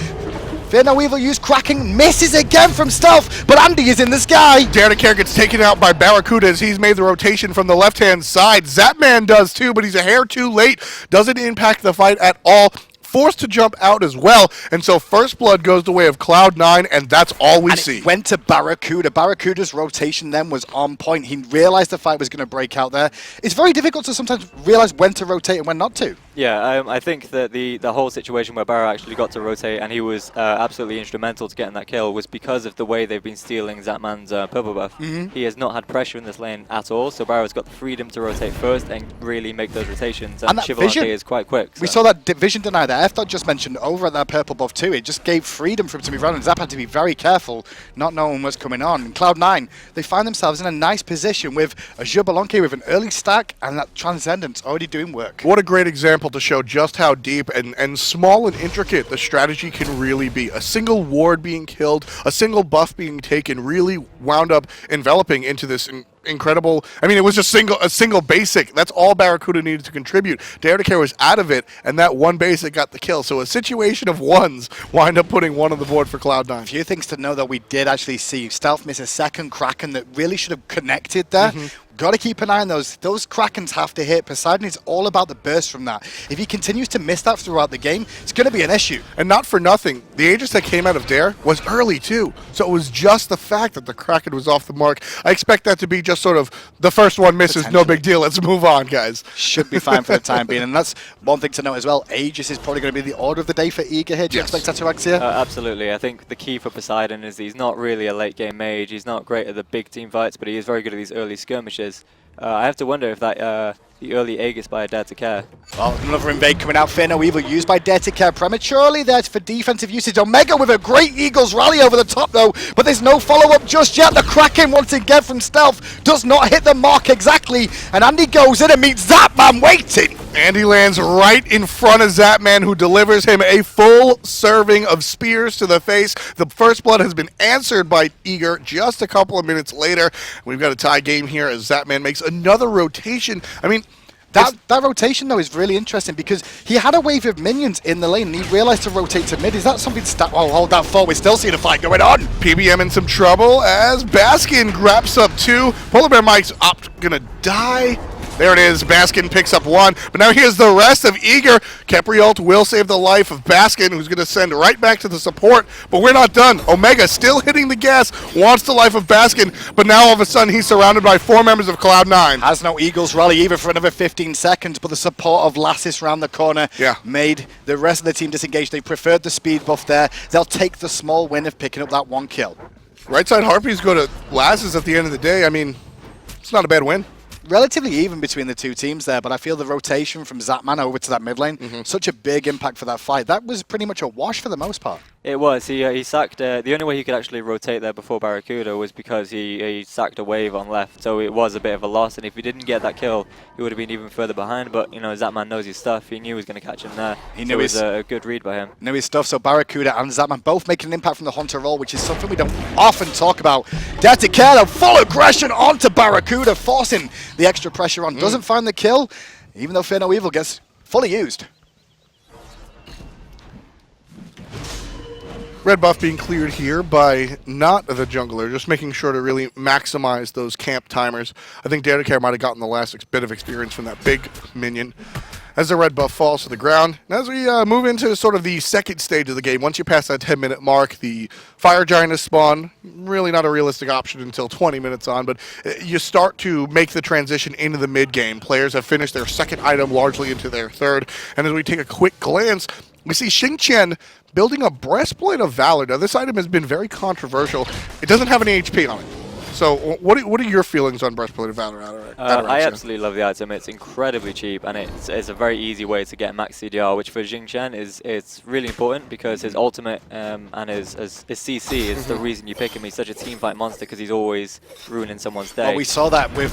Fear No Evil used cracking, misses again from stealth, but Andy is in the sky. DaretoCare gets taken out by BaRRaCCuDDa as he's made the rotation from the left-hand side. Zapman does too, but he's a hair too late. Doesn't impact the fight at all. Forced to jump out as well, and so first blood goes the way of Cloud9, and that's all we see. It went to BaRRaCCuDDa. BaRRaCCuDDa's rotation then was on point. He realized the fight was going to break out there. It's very difficult to sometimes realize when to rotate and when not to. yeah, I think that the whole situation where BaRRa actually got to rotate and he was absolutely instrumental to getting that kill was because of the way they've been stealing Zapman's purple buff. He has not had pressure in this lane at all, so BaRRa's got the freedom to rotate first and really make those rotations, and that Xbalanque vision, is quite quick. We so. saw that vision deny there. F-Dot just mentioned over at that purple buff too. It just gave freedom for him to move around, and Zap had to be very careful, not knowing what's coming on. And Cloud9, they find themselves in a nice position with a JeffHindla with an early stack and that Transcendence already doing work. What a great example to show just how deep and small and intricate the strategy can really be. A single ward being killed, a single buff being taken really wound up enveloping into this incredible. I mean, it was just a single basic. That's all BaRRaCCuDDa needed to contribute. DaretoCare was out of it, and that one basic got the kill. So a situation of ones wind up putting one on the board for Cloud9. A few things to know that we did actually see. Stealth miss a second Kraken that really should have connected there. Got to keep an eye on those. Those Krakens have to hit. Poseidon is all about the burst from that. If he continues to miss that throughout the game, it's going to be an issue. And not for nothing, the Aegis that came out of Dare was early too. So it was just the fact that the Kraken was off the mark. I expect that to be just sort of the first one misses, no big deal. Let's move on, guys. Should be fine for the time being. And that's one thing to note as well. Aegis is probably going to be the order of the day for Eager here. Do you expect that to Axia? Absolutely. I think the key for Poseidon is he's not really a late game mage. He's not great at the big team fights, but he is very good at these early skirmishes. I have to wonder if that the early Aegis by DaretoCare. Well, another invade coming out. Fear No Evil used by DaretoCare prematurely there for defensive usage. Omega with a great Eagles rally over the top though, but there's no follow-up just yet. The Kraken once again from stealth does not hit the mark exactly, and Andy goes in and meets Zapman waiting. Andy lands right in front of Zapman, who delivers him a full serving of spears to the face. The first blood has been answered by Eager just a couple of minutes later. We've got a tie game here as Zapman makes another rotation. I mean, that rotation, though, is really interesting because he had a wave of minions in the lane and he realized to rotate to mid. Is that something oh, hold that thought. We're still seeing a fight going on. PBM in some trouble as Baskin grabs up 2. PolarBearMike's gonna die. There it is. Baskin picks up 1. But now here's the rest of Eager. Khepri ult will save the life of Baskin, who's going to send right back to the support. But we're not done. Omega still hitting the gas, wants the life of Baskin. But now all of a sudden he's surrounded by 4 members of Cloud9. Has no Eagles rally either for another 15 seconds. But the support of LAssiz around the corner made the rest of the team disengage. They preferred the speed buff there. They'll take the small win of picking up that 1 kill. Right side Harpies go to LAssiz at the end of the day. I mean, it's not a bad win. Relatively even between the two teams there, but I feel the rotation from Zapman over to that mid lane, such a big impact for that fight. That was pretty much a wash for the most part. It was. He sacked. The only way he could actually rotate there before BaRRaCCuDDa was because he sacked a wave on left. So it was a bit of a loss. And if he didn't get that kill, he would have been even further behind. But you know, Zapman knows his stuff. He knew he was going to catch him there. He knew it was a good read by him. Knew his stuff. So BaRRaCCuDDa and Zapman both making an impact from the Hunter role, which is something we don't often talk about. DaretoCare, full aggression onto BaRRaCCuDDa, forcing the extra pressure on. Doesn't find the kill, even though Fear No Evil gets fully used. Red buff being cleared here by not the jungler, just making sure to really maximize those camp timers. I think DaretoCare might have gotten the last bit of experience from that big minion. As the red buff falls to the ground, and as we move into sort of the second stage of the game, once you pass that 10-minute mark, the fire giant is spawned. Really not a realistic option until 20 minutes on, but you start to make the transition into the mid game. Players have finished their second item largely into their third, and as we take a quick glance, we see Xing building a Breastplate of Valor. Now, this item has been very controversial. It doesn't have any HP on it. So, what are your feelings on Breastplate of Valor? I absolutely love the item. It's incredibly cheap, and it's a very easy way to get max CDR, which for Xing it's really important because his ultimate and his CC is the reason you pick him. He's such a teamfight monster because he's always ruining someone's day. Well, we saw that with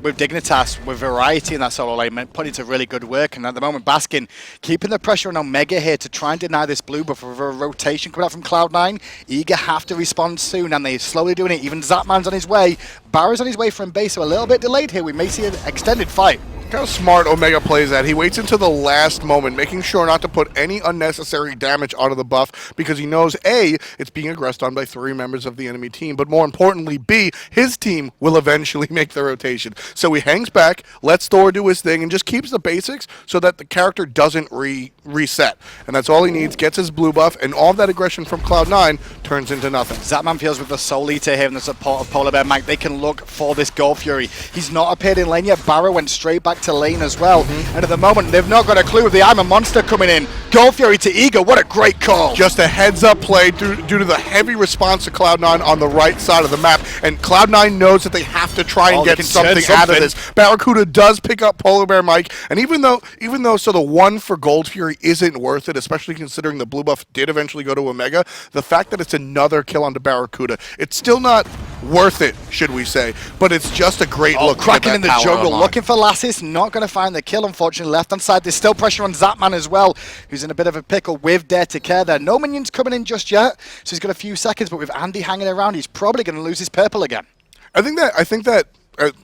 with Dignitas, with variety in that solo lane, putting it to really good work. And at the moment, Baskin keeping the pressure on Omega here to try and deny this blue buff with a rotation coming out from Cloud9. Eager have to respond soon, and they're slowly doing it. Even Zapman's on his way. BaRRa's on his way from base, so a little bit delayed here. We may see an extended fight. How smart Omega plays that. He waits until the last moment, making sure not to put any unnecessary damage onto the buff because he knows, A, it's being aggressed on by 3 members of the enemy team, but more importantly, B, his team will eventually make the rotation. So he hangs back, lets Thor do his thing, and just keeps the basics so that the character doesn't reset. And that's all he needs, gets his blue buff, and all that aggression from Cloud9 turns into nothing. Zapman feels with the Soul Eater here and the support of PolarBearMike, they can look for this Gold Fury. He's not appeared in lane yet. BaRRa went straight back to lane as well. And at the moment, they've not got a clue of the I'm a Monster coming in. Gold Fury to Eager, what a great call. Just a heads-up play due to the heavy response to Cloud9 on the right side of the map. And Cloud9 knows that they have to try and get something out of this. BaRRaCCuDDa does pick up PolarBearMike, and even though the 1 for Gold Fury isn't worth it, especially considering the blue buff did eventually go to Omega, the fact that it's another kill onto BaRRaCCuDDa, it's still not worth it, should we say, but it's just a great look. Cracking in the jungle, looking for LAssiz, not going to find the kill, unfortunately. Left-hand side, there's still pressure on Zapman as well, who's in a bit of a pickle with DaretoCare there. No minions coming in just yet, so he's got a few seconds, but with Andy hanging around, he's probably going to lose his purple again. I think that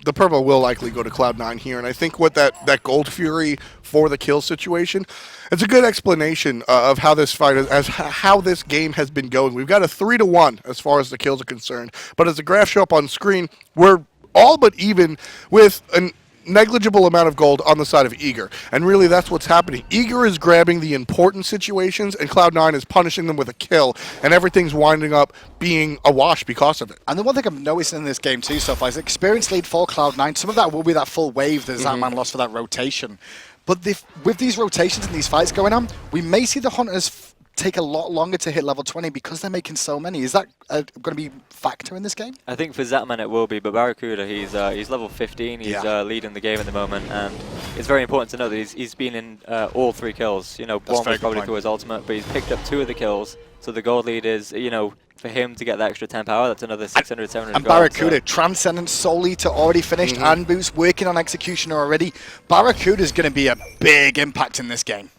the purple will likely go to Cloud9 here, and I think what that Gold Fury for the kill situation, it's a good explanation of how this fight how this game has been going. We've got a 3-1 as far as the kills are concerned, but as the graphs show up on screen, we're all but even with an negligible amount of gold on the side of Eager, and really that's what's happening. Eager is grabbing the important situations, and Cloud9 is punishing them with a kill, and everything's winding up being a wash because of it. And the one thing I'm noticing in this game too so far is experience lead for Cloud9. Some of that will be that full wave that Zapman lost for that rotation. But with these rotations and these fights going on, we may see the Hunters take a lot longer to hit level 20 because they're making so many. Is that going to be a factor in this game? I think for Zapman it will be, but BaRRaCCuDDa, he's level 15, he's leading the game at the moment, and it's very important to know that he's been in all 3 kills. You know, one was probably through his ultimate, but he's picked up 2 of the kills, so the gold lead is, you know, for him to get that extra 10 power, that's another 600, 700 And gold. BaRRaCCuDDa, Transcendent Soul Eater already finished, and Boost working on Executioner already. BaRRaCCuDDa is going to be a big impact in this game.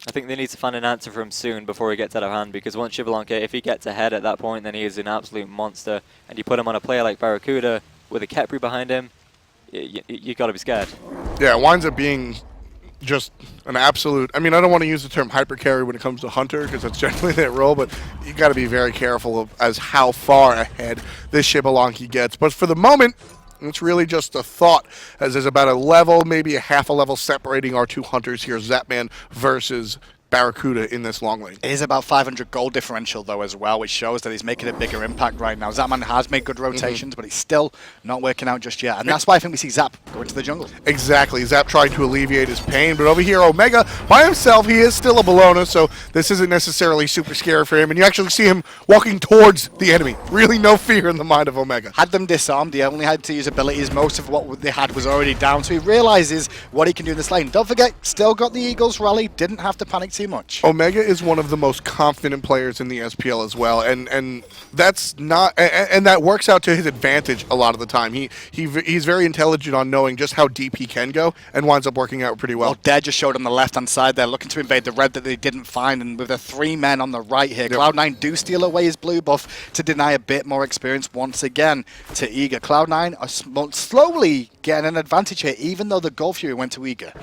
I think they need to find an answer for him soon before he gets out of hand, because once Xbalanque, if he gets ahead at that point, then he is an absolute monster. And you put him on a player like BaRRaCCuDDa with a Khepri behind him, you got to be scared. Yeah, it winds up being just an absolute, I mean, I don't want to use the term hyper carry when it comes to Hunter because that's generally their role, but you got to be very careful of as how far ahead this Xbalanque gets. But for the moment, it's really just a thought, as there's about a level, maybe a half a level separating our 2 Hunters here, Zapman versus BaRRaCCuDDa in this long lane. It is about 500 gold differential though as well, which shows that he's making a bigger impact right now. Zapman has made good rotations, but he's still not working out just yet. And that's why I think we see Zap go into the jungle. Exactly. Zap trying to alleviate his pain, but over here, Omega, by himself, he is still a Bellona, so this isn't necessarily super scary for him. And you actually see him walking towards the enemy. Really no fear in the mind of Omega. Had them disarmed, he only had to use abilities. Most of what they had was already down, so he realizes what he can do in this lane. Don't forget, still got the Eagles rally, didn't have to panic too much. Omega is one of the most confident players in the SPL as well, and that's not and that works out to his advantage a lot of the time. He's very intelligent on knowing just how deep he can go, and winds up working out pretty well. Well, Dare just showed on the left-hand side there, looking to invade the red that they didn't find, and with the 3 men on the right here, Cloud9 do steal away his blue buff to deny a bit more experience once again to Eager. Cloud9 are slowly getting an advantage here, even though the Gold Fury went to Eager.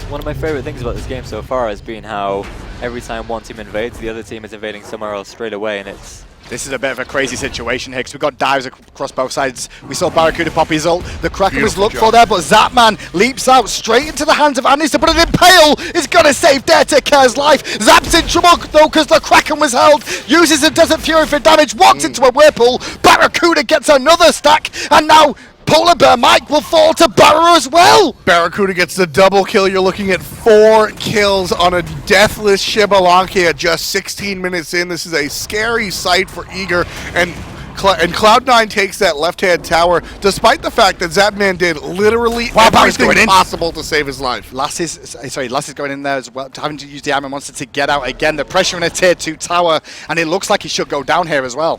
One of my favorite things about this game so far has been how every time one team invades, the other team is invading somewhere else straight away, and it's... This is a bit of a crazy situation here, because we've got dives across both sides. We saw BaRRaCCuDDa pop his ult. The Kraken was looked for there, but Zapman leaps out straight into the hands of andinster, but an Impale is going to save DaretoCare's life. Zap's in trouble, though, because the Kraken was held. Uses a Desert Fury for damage, walks into a whirlpool. BaRRaCCuDDa gets another stack, and now PolarBearMike will fall to BaRRa as well. BaRRaCCuDDa gets the double kill. You're looking at 4 kills on a deathless Xbalanque at just 16 minutes in. This is a scary sight for Eager, and Cloud9 takes that left-hand tower, despite the fact that Zapman did literally everything possible to save his life. LAssiz going in there as well, having to use the Iron Monster to get out again. The pressure in a tier 2 tower, and it looks like he should go down here as well.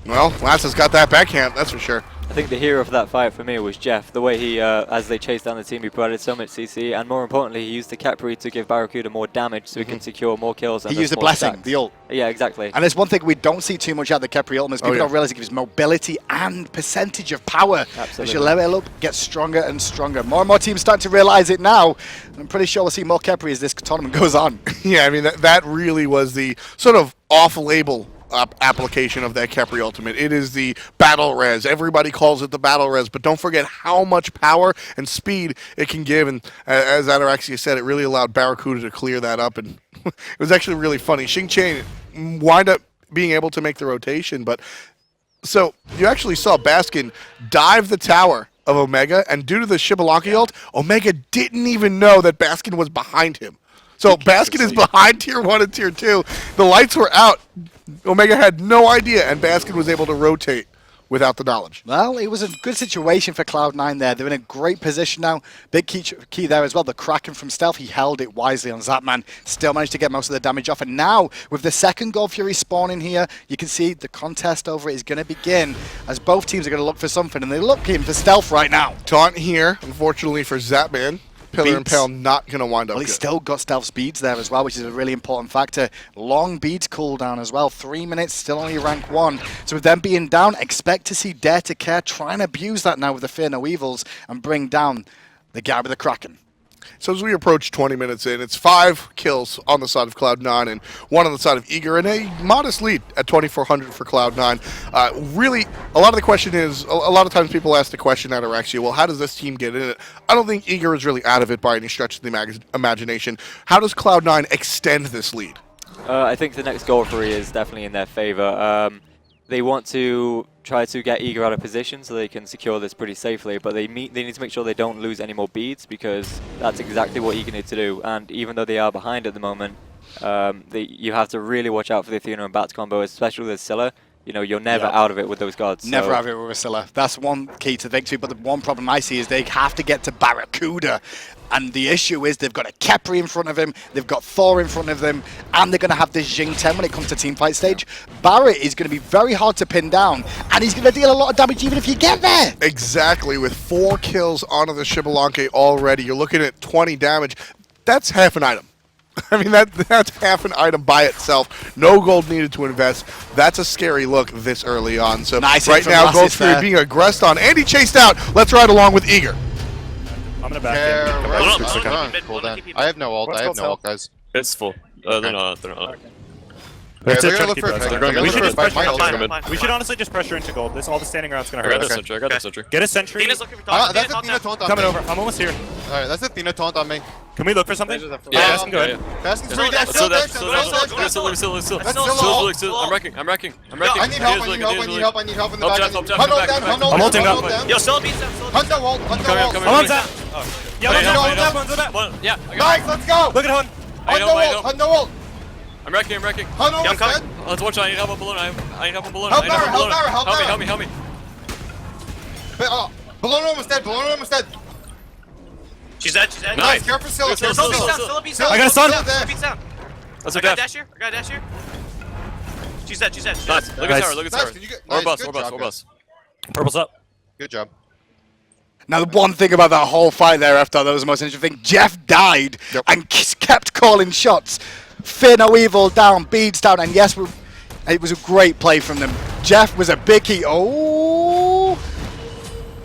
Well, LAssiz got that backhand, that's for sure. I think the hero for that fight for me was Jeff. The way he, as they chased down the team, he provided so much CC, and more importantly, he used the Khepri to give BaRRaCCuDDa more damage so he can secure more kills. And he used the blessing, the ult. Yeah, exactly. And there's one thing we don't see too much out of the Khepri ult, is people don't realize it gives mobility and percentage of power. Absolutely. As you level up, get stronger and stronger. More and more teams starting to realize it now. I'm pretty sure we'll see more Khepri as this tournament goes on. Yeah, I mean, that really was the sort of off-label application of that Khepri ultimate. It is the battle res. Everybody calls it the battle res, but don't forget how much power and speed it can give. And as Ataraxia said, it really allowed BaRRaCCuDDa to clear that up, and it was actually really funny. Xing wind up being able to make the rotation, but so you actually saw Baskin dive the tower of Omega, and due to the Xbalanque ult, Omega didn't even know that Baskin was behind him. So Baskin is behind tier 1 and tier 2. The lights were out. Omega had no idea, and Baskin was able to rotate without the knowledge. Well, it was a good situation for Cloud9 there. They're in a great position now. Big key there as well. The Kraken from stealth, he held it wisely on Zapman. Still managed to get most of the damage off. And now, with the second Gold Fury spawning here, you can see the contest over it is going to begin, as both teams are going to look for something, and they're looking for stealth right now. Taunt here, unfortunately for Zapman. Pillar and Pale not going to wind up Well, he's good. still got stealth speeds there as well, which is a really important factor. Long beads cooldown as well. 3 minutes, still only rank 1. So with them being down, expect to see DaretoCare try and abuse that now with the Fear No Evils and bring down the guy with the Kraken. So as we approach 20 minutes in, it's 5 kills on the side of Cloud9 and 1 on the side of Eager, and a modest lead at 2,400 for Cloud9. Really, a lot of the question is, a lot of times people ask the question at Araxia, well, how does this team get in it? I don't think Eager is really out of it by any stretch of the imagination. How does Cloud9 extend this lead? I think the next Gold Fury is definitely in their favor. They want to try to get Eager out of position so they can secure this pretty safely, but they need to make sure they don't lose any more beads, because that's exactly what Eager need to do. And even though they are behind at the moment, you have to really watch out for the Athena and Batz combo, especially with Scylla. You know, you're never out of it with those gods. Never out of it with Scylla. That's one key to victory, but the one problem I see is they have to get to BaRRaCCuDDa. And the issue is they've got a Khepri in front of him, they've got Thor in front of them, and they're going to have this Xing 10 when it comes to teamfight stage. BaRRa is going to be very hard to pin down, and he's going to deal a lot of damage even if you get there. Exactly, with 4 kills onto the Xbalanque already, you're looking at 20 damage. That's half an item. I mean, that's half an item by itself. No gold needed to invest. That's a scary look this early on. So nice right now, Gold Fury being aggressed on. Andy chased out. Let's ride along with Eager. I'm gonna back in. Hold on. I have no ult. I have no ult, guys. It's full. They're not. They're not. Okay, they're gonna look for We should just pressure my We should honestly just pressure into gold. All the standing around's gonna hurt us. I got the sentry. Get a sentry. That's Athena taunt on me. Coming over. I'm almost here. Alright, that's Athena taunt on me. Can we look for something? Yeah, Baskin, go ahead. Baskin's 3 dead. Still. I'm wrecking. I need help in the back. I'm ulting up. Yo, still beats them. Hunt the ult. I'm on that. Yeah. Nice, let's go. Look at Hun. Hunt the ult. I'm wrecking. Hunt almost dead. Let's watch. I need help on Bellona. I need help on Bellona. Help BaRRa. Help me. Bellona almost dead. She's dead. Nice. Care for Scylla. I got a stun. That's I a got a death. dash here. I got a dash here. She's dead. She's dead. She's Nice. dead. Look at Tower. Look at Nice. Tower. Did you get- Or nice, bus. good Or bus. job, Or guys. bus. Purple's up. Good job. Now, the one thing about that whole fight there, after that was the most interesting thing. Jeff died and kept calling shots. Fear no evil down, beads down, and yes, it was a great play from them. Jeff was a big key. Oh.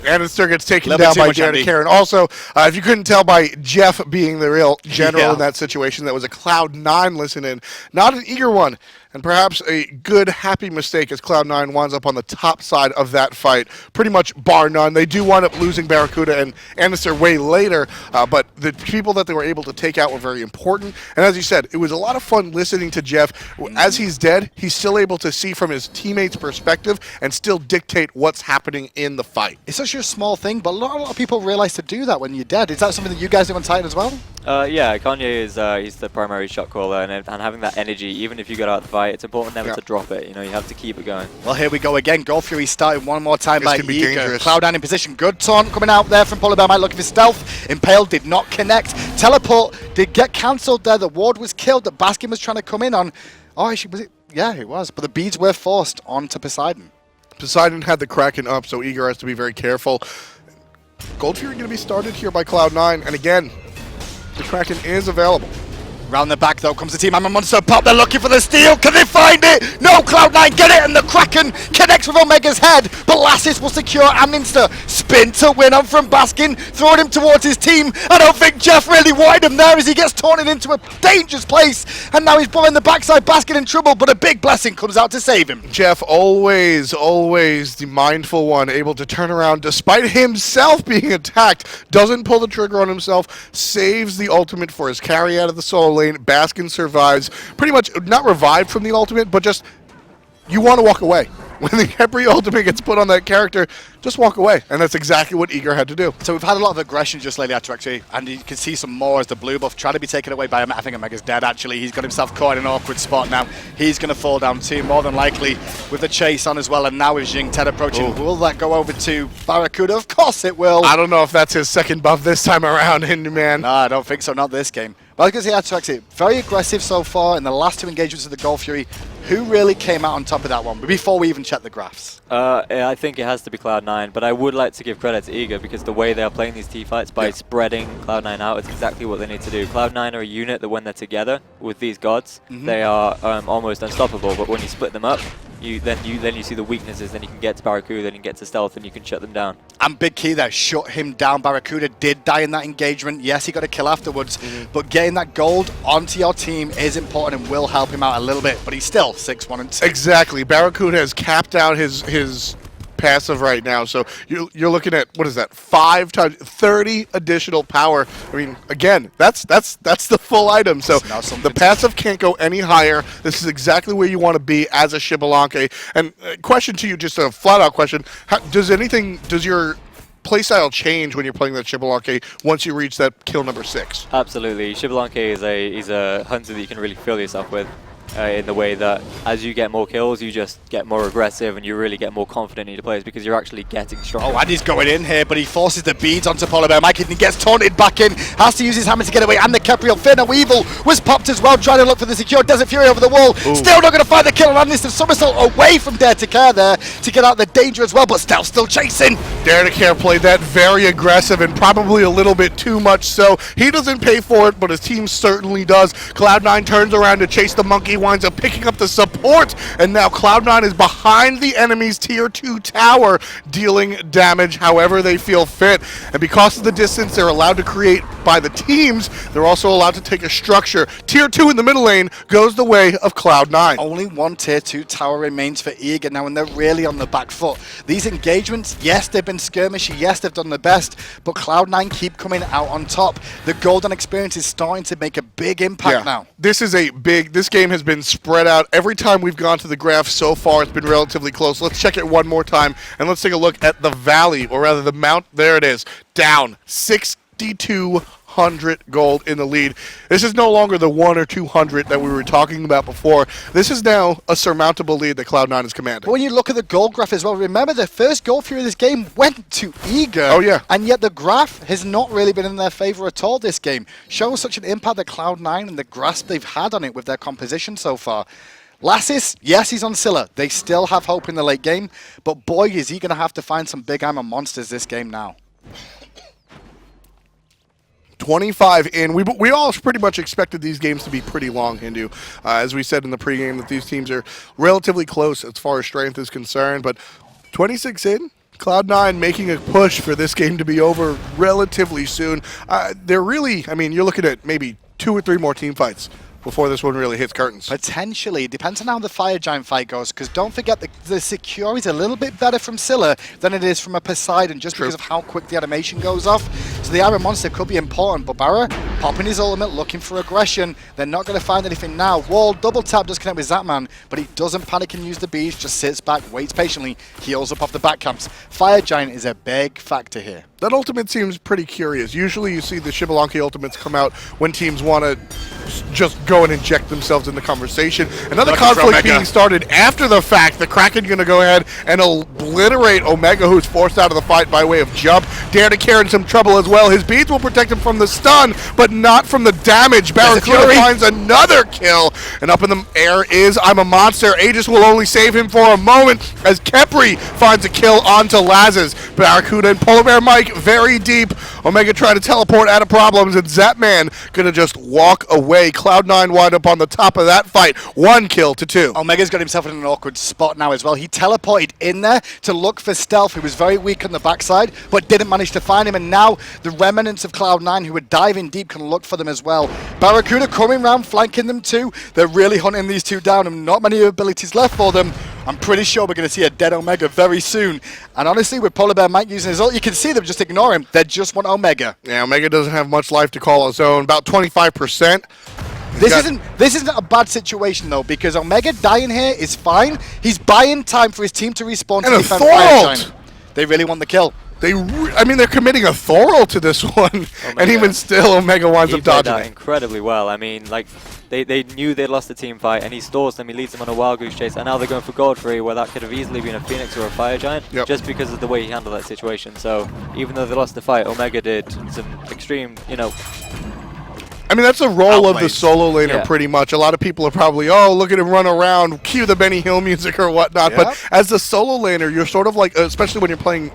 Andinster gets taken Little bit down too by much, Andy. DaretoCare. And also, if you couldn't tell by Jeff being the real general Yeah. in that situation, that was a Cloud9 listen in, not an eager one. And perhaps a good, happy mistake as Cloud9 winds up on the top side of that fight, pretty much bar none. They do wind up losing BaRRaCCuDDa and Andinster way later, but the people that they were able to take out were very important. And as you said, it was a lot of fun listening to Jeff. As he's dead, he's still able to see from his teammates' perspective and still dictate what's happening in the fight. It's such a small thing, but a lot of people realize to do that when you're dead. Is that something that you guys do on Titan as well? Yeah, Kanye is he's the primary shot caller, and having that energy, even if you get out of the fight, it's important never to drop it. You know, you have to keep it going. Well, here we go again. Gold Fury starting one more time This by can be Eager. dangerous. Cloud9 in position. Good taunt coming out there from PolarBearMike looking for stealth. Impale did not connect. Teleport did get cancelled there. The ward was killed that Baskin was trying to come in on. Oh, actually, was it? Yeah, it was. But the beads were forced onto Poseidon. Poseidon had the Kraken up, so Eager has to be very careful. Gold Fury going to be started here by Cloud9, and again, the Kraken is available. Round the back, though, comes the team. I'm a monster pop. They're looking for the steal. Can they find it? No, Cloud9 get it, and the Kraken connects with Omega's head. But LAssiz will secure andinster. Spin to win on from Baskin, throwing him towards his team. I don't think Jeff really wanted him there as he gets torn into a dangerous place. And now he's blowing the backside. Baskin in trouble, but a big blessing comes out to save him. Jeff, always the mindful one, able to turn around despite himself being attacked. Doesn't pull the trigger on himself, saves the ultimate for his carry out of the solo lane. Baskin survives, pretty much not revived from the ultimate, but just you want to walk away. When the Khepri ultimate gets put on that character, just walk away. And that's exactly what Eager had to do. So we've had a lot of aggression just lately, actually, and you can see some more as the blue buff trying to be taken away by him. I think Omega's dead, actually. He's got himself caught in an awkward spot now. He's going to fall down too, more than likely, with the chase on as well. And now with Xing Ted approaching, will that go over to BaRRaCCuDDa? Of course it will. I don't know if that's his second buff this time around, man. No, I don't think so, not this game. But I was going to say, actually, very aggressive so far in the last two engagements of the Gold Fury. Who really came out on top of that one before we even check the graphs? I think it has to be Cloud9, but I would like to give credit to Eager because the way they are playing these T-fights by spreading Cloud9 out is exactly what they need to do. Cloud9 are a unit that when they're together with these gods, they are almost unstoppable, but when you split them up, then you see the weaknesses, then you can get to BaRRaCCuDDa, then you get to stealth, and you can shut them down. And big key there, shut him down. BaRRaCCuDDa did die in that engagement. Yes, he got a kill afterwards, but getting that gold onto your team is important and will help him out a little bit, but he's still 6-1-2. Exactly. BaRRaCCuDDa has capped out his passive right now, so you're looking at, what is that, 5 times 30 additional power. I mean, again, that's the full item, so the passive can't go any higher. This is exactly where you want to be as a Xbalanque. And question to you, just a flat out question, does your playstyle change when you're playing that Xbalanque once you reach that kill number 6? Absolutely. Xbalanque is a hunter that you can really fill yourself with. In the way that as you get more kills, you just get more aggressive and you really get more confident in your plays because you're actually getting stronger. Oh, and he's going in here, but he forces the beads onto PolarBearMike and he gets taunted back in. Has to use his hammer to get away, and the Khepri Fear No Evil was popped as well, trying to look for the secure Desert Fury over the wall. Still not going to find the kill on andinster. Somersault away from DaretoCare there to get out the danger as well, but Stealth still chasing. DaretoCare played that very aggressive and probably a little bit too much, so he doesn't pay for it, but his team certainly does. Cloud9 turns around to chase the monkey, winds up picking up the support, and now Cloud9 is behind the enemy's tier 2 tower, dealing damage however they feel fit. And because of the distance they're allowed to create by the teams, they're also allowed to take a structure. Tier 2 in the middle lane goes the way of Cloud9. Only one tier 2 tower remains for Eager now, and they're really on the back foot. These engagements, yes, they've been skirmishy, yes, they've done the best, but Cloud9 keep coming out on top. The golden experience is starting to make a big impact now. This game has been spread out. Every time we've gone to the graph so far, it's been relatively close. Let's check it one more time, and let's take a look at the valley, or rather the mount. There it is, down 6,200 200 gold in the lead. This is no longer the 1 or 200 that we were talking about before. This is now a surmountable lead that Cloud9 is commanding. But when you look at the gold graph as well, remember the first gold fury of this game went to Eager. Oh, yeah. And yet the graph has not really been in their favor at all this game. Shows such an impact that Cloud9 and the grasp they've had on it with their composition so far. LAssiz, yes, he's on Scylla. They still have hope in the late game, but boy, is he going to have to find some big hammer monsters this game now. 25 in. We all pretty much expected these games to be pretty long, Hindu. As we said in the pregame, that these teams are relatively close as far as strength is concerned, but 26 in. Cloud9 making a push for this game to be over relatively soon. They're really, I mean, you're looking at maybe 2 or 3 more team fights before this one really hits curtains. Potentially. It depends on how the Fire Giant fight goes, because don't forget the secure is a little bit better from Scylla than it is from a Poseidon, just because of how quick the animation goes off. So the Iron Monster could be important, but BaRRA popping his ultimate, looking for aggression. They're not going to find anything now. Wall, double tap does connect with Zapman, but he doesn't panic and use the beast, just sits back, waits patiently, heals up off the back camps. Fire Giant is a big factor here. That ultimate seems pretty curious. Usually you see the Xbalanque ultimates come out when teams want to just go and inject themselves in the conversation. Another conflict being started after the fact. The Kraken going to go ahead and obliterate Omega, who's forced out of the fight by way of jump. DaretoCare in some trouble as well. His beads will protect him from the stun, but not from the damage. BaRRaCCuDDa finds another kill. And up in the air is I'm a Monster. Aegis will only save him for a moment as Khepri finds a kill onto LAssiz. BaRRaCCuDDa and PolarBearMike very deep. Omega trying to teleport out of problems, and Zapman gonna just walk away. Cloud9 wind up on the top of that fight. 1 kill to 2. Omega's got himself in an awkward spot now as well. He teleported in there to look for Stealth, who was very weak on the backside, but didn't manage to find him, and now the remnants of Cloud9, who were diving deep, can look for them as well. BaRRaCCuDDa coming round, flanking them too. They're really hunting these two down, and not many abilities left for them. I'm pretty sure we're going to see a dead Omega very soon. And honestly, with PolarBearMike using his ult, you can see them just ignore him. They just want Omega. Yeah, Omega doesn't have much life to call his own. About 25%. This isn't a bad situation though, because Omega dying here is fine. He's buying time for his team to respawn to defend Fire Giant. They really want the kill. I mean, they're committing a Thor ult to this one, Omega, and even still, Omega winds up dodging that it. Incredibly well. I mean, like, they knew they'd lost the team fight, and he stalls them, he leads them on a wild goose chase, and now they're going for gold free, where that could have easily been a Phoenix or a Fire Giant, just because of the way he handled that situation. So, even though they lost the fight, Omega did some extreme, you know... I mean, that's the role of the solo laner, pretty much. A lot of people are probably, oh, look at him run around, cue the Benny Hill music or whatnot. But as the solo laner, you're sort of like, especially when you're playing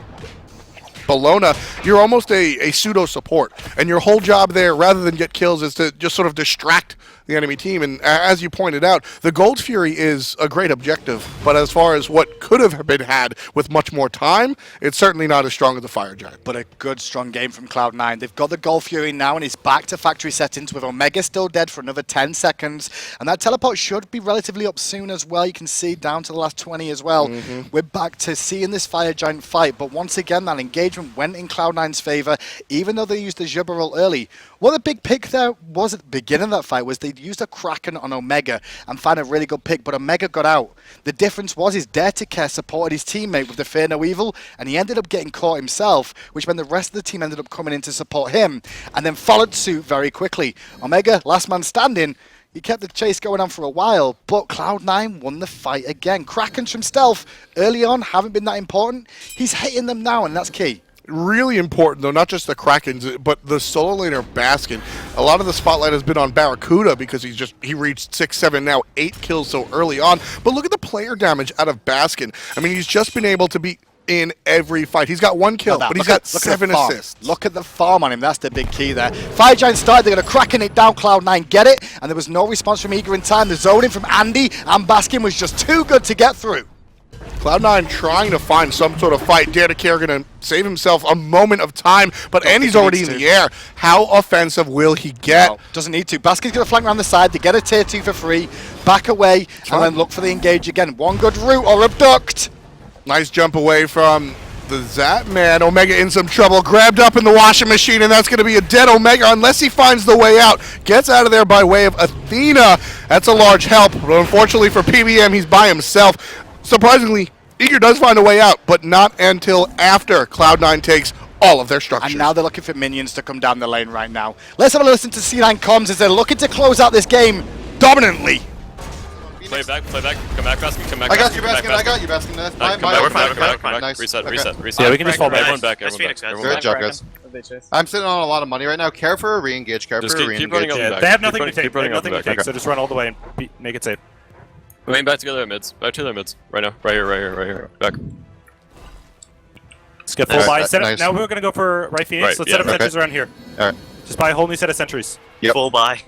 Bellona, you're almost a pseudo support, and your whole job there, rather than get kills, is to just sort of distract the enemy team. And as you pointed out, the Gold Fury is a great objective, but as far as what could have been had with much more time, it's certainly not as strong as the Fire Giant. But a good, strong game from Cloud9. They've got the Gold Fury now, and he's back to factory settings with Omega still dead for another 10 seconds. And that teleport should be relatively up soon as well. You can see down to the last 20 as well. We're back to seeing this Fire Giant fight, but once again, that engagement went in Cloud9's favor, even though they used the Jubber ult early. What the big pick there was at the beginning of that fight was they used a Kraken on Omega and found a really good pick, but Omega got out. The difference was his DaretoCare supported his teammate with the Fear No Evil, and he ended up getting caught himself, which meant the rest of the team ended up coming in to support him, and then followed suit very quickly. Omega, last man standing, he kept the chase going on for a while, but Cloud9 won the fight again. Krakens from stealth early on haven't been that important. He's hitting them now, and that's key. Really important, though, not just the Krakens, but the solo laner Baskin. A lot of the spotlight has been on BaRRaCCuDDa because he reached 6, 7, now 8 kills so early on. But look at the player damage out of Baskin. I mean, he's just been able to be in every fight. He's got 1 kill, but he's got 7 assists. Look at the farm on him. That's the big key there. Fire Giant started. They're going to Kraken it down. Cloud9 get it, and there was no response from Eager in time. The zoning from Andy and Baskin was just too good to get through. Cloud9 trying to find some sort of fight. DaretoCare going to save himself a moment of time, but Andy's already in the air. How offensive will he get? No, doesn't need to. Baskin's going to flank around the side. They get a tier 2 for free, back away, and then look for the engage again. One good route or abduct. Nice jump away from the Zapman. Omega in some trouble. Grabbed up in the washing machine, and that's going to be a dead Omega unless he finds the way out. Gets out of there by way of Athena. That's a large help, but unfortunately for PBM, he's by himself. Surprisingly, Eager does find a way out, but not until after Cloud9 takes all of their structures. And now they're looking for minions to come down the lane right now. Let's have a listen to C9 comms as they're looking to close out this game dominantly. Play back, come back, Baskin, come back. I got you, Baskin. I got you, Baskin. That's Come back, we're fine. Nice. Reset. Yeah, we can just fall back. Everyone back, Good job, guys. I'm sitting on a lot of money right now. Care for a re-engage. Care for a re-engage. Keep running up and back. They have nothing to take. Keep running up and back. So just run all the way and make it safe. We're back together at mids. Back to their mids. Right now. Right here. Back. Let's get full buy. Nice. Now we're going to go for right Phoenix. Right, Let's yeah, set up sentries around here. Alright. Just buy a whole new set of sentries. Yep. Full buy.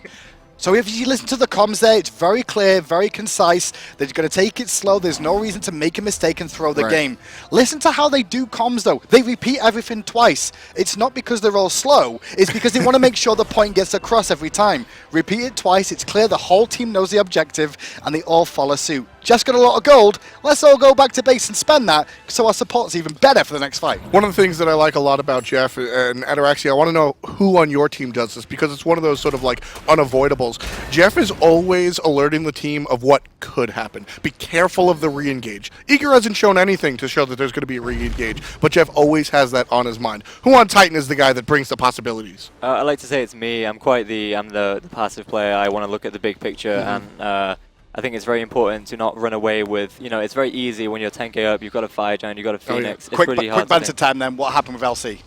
So if you listen to the comms there, it's very clear, very concise. They're going to take it slow. There's no reason to make a mistake and throw the game. Listen to how they do comms, though. They repeat everything twice. It's not because they're all slow. It's because they want to make sure the point gets across every time. Repeat it twice. It's clear the whole team knows the objective, and they all follow suit. Just got a lot of gold. Let's all go back to base and spend that so our support's even better for the next fight. One of the things that I like a lot about Jeff and Ataraxia, I want to know who on your team does this, because it's one of those sort of like unavoidables. Jeff is always alerting the team of what could happen. Be careful of the re-engage. Eager hasn't shown anything to show that there's going to be a re-engage, but Jeff always has that on his mind. Who on Titan is the guy that brings the possibilities? I like to say it's me. I'm the passive player. I want to look at the big picture, and I think it's very important to not run away with, it's very easy when you're 10k up, you've got a Fire Giant, you've got a Phoenix. It's pretty hard quick banter time then. What happened with LC?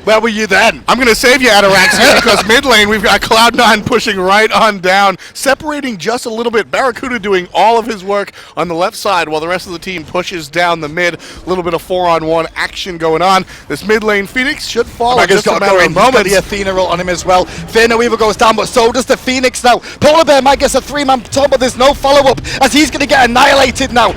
Where were you then? I'm going to save you, Ataraxia, because mid lane we've got Cloud9 pushing right on down, separating just a little bit. BaRRaCCuDDa doing all of his work on the left side while the rest of the team pushes down the mid. A little bit of 4-on-1 action going on. This mid lane Phoenix should fall in just a matter of moments. The Athena roll on him as well. Athena Weaver goes down, but so does the Phoenix now. PolarBearMike gets a 3-man top, but there's no follow-up as he's going to get annihilated now.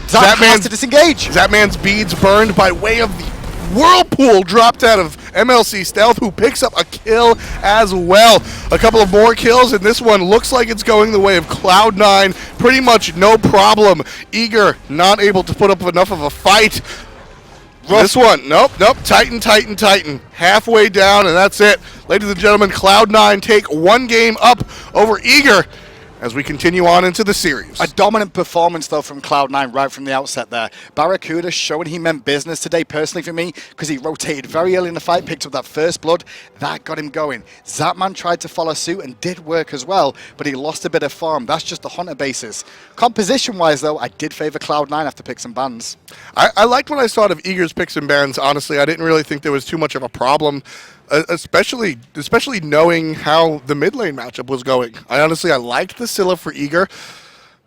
Zapman has to disengage. Zapman's beads burned by way of the Whirlpool dropped out of MLC Stealth, who picks up a kill as well. A couple of more kills, and this one looks like it's going the way of Cloud9. Pretty much no problem. Eager not able to put up enough of a fight. This one, nope. Titan. Halfway down, and that's it. Ladies and gentlemen, Cloud9 take one game up over Eager as we continue on into the series. A dominant performance, though, from Cloud9 right from the outset there. BaRRaCCuDDa showing he meant business today, personally for me, because he rotated very early in the fight, picked up that first blood. That got him going. Zapman tried to follow suit and did work as well, but he lost a bit of form. That's just the Hunter basis. Composition-wise, though, I did favor Cloud9 after picks and bans. I liked what I saw of Eager's picks and bans, honestly. I didn't really think there was too much of a problem. Especially knowing how the mid lane matchup was going. I liked the Scylla for Eager.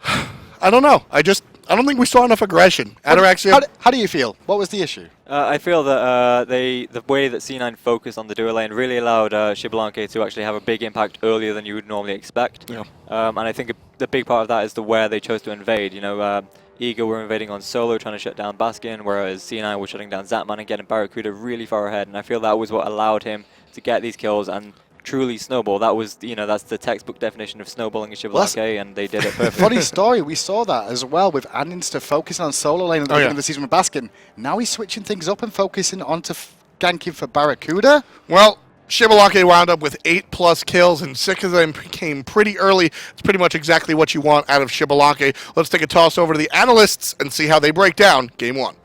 I don't know. I don't think we saw enough aggression. Ataraxia. How do you feel? What was the issue? I feel that the way that C9 focused on the duo lane really allowed Xbalanque to actually have a big impact earlier than you would normally expect. Yeah. And I think the big part of that is where they chose to invade. Eager were invading on solo, trying to shut down Baskin, whereas C9 were shutting down Zapman and getting BaRRaCCuDDa really far ahead. And I feel that was what allowed him to get these kills and truly snowball. That was, that's the textbook definition of snowballing a Xbalanque, and they did it perfectly. Funny story, we saw that as well with andinster focusing on solo lane at the beginning of the season with Baskin. Now he's switching things up and focusing onto ganking for BaRRaCCuDDa. Well, Xbalanque wound up with 8+ kills, and 6 of them came pretty early. It's pretty much exactly what you want out of Xbalanque. Let's take a toss over to the analysts and see how they break down Game 1.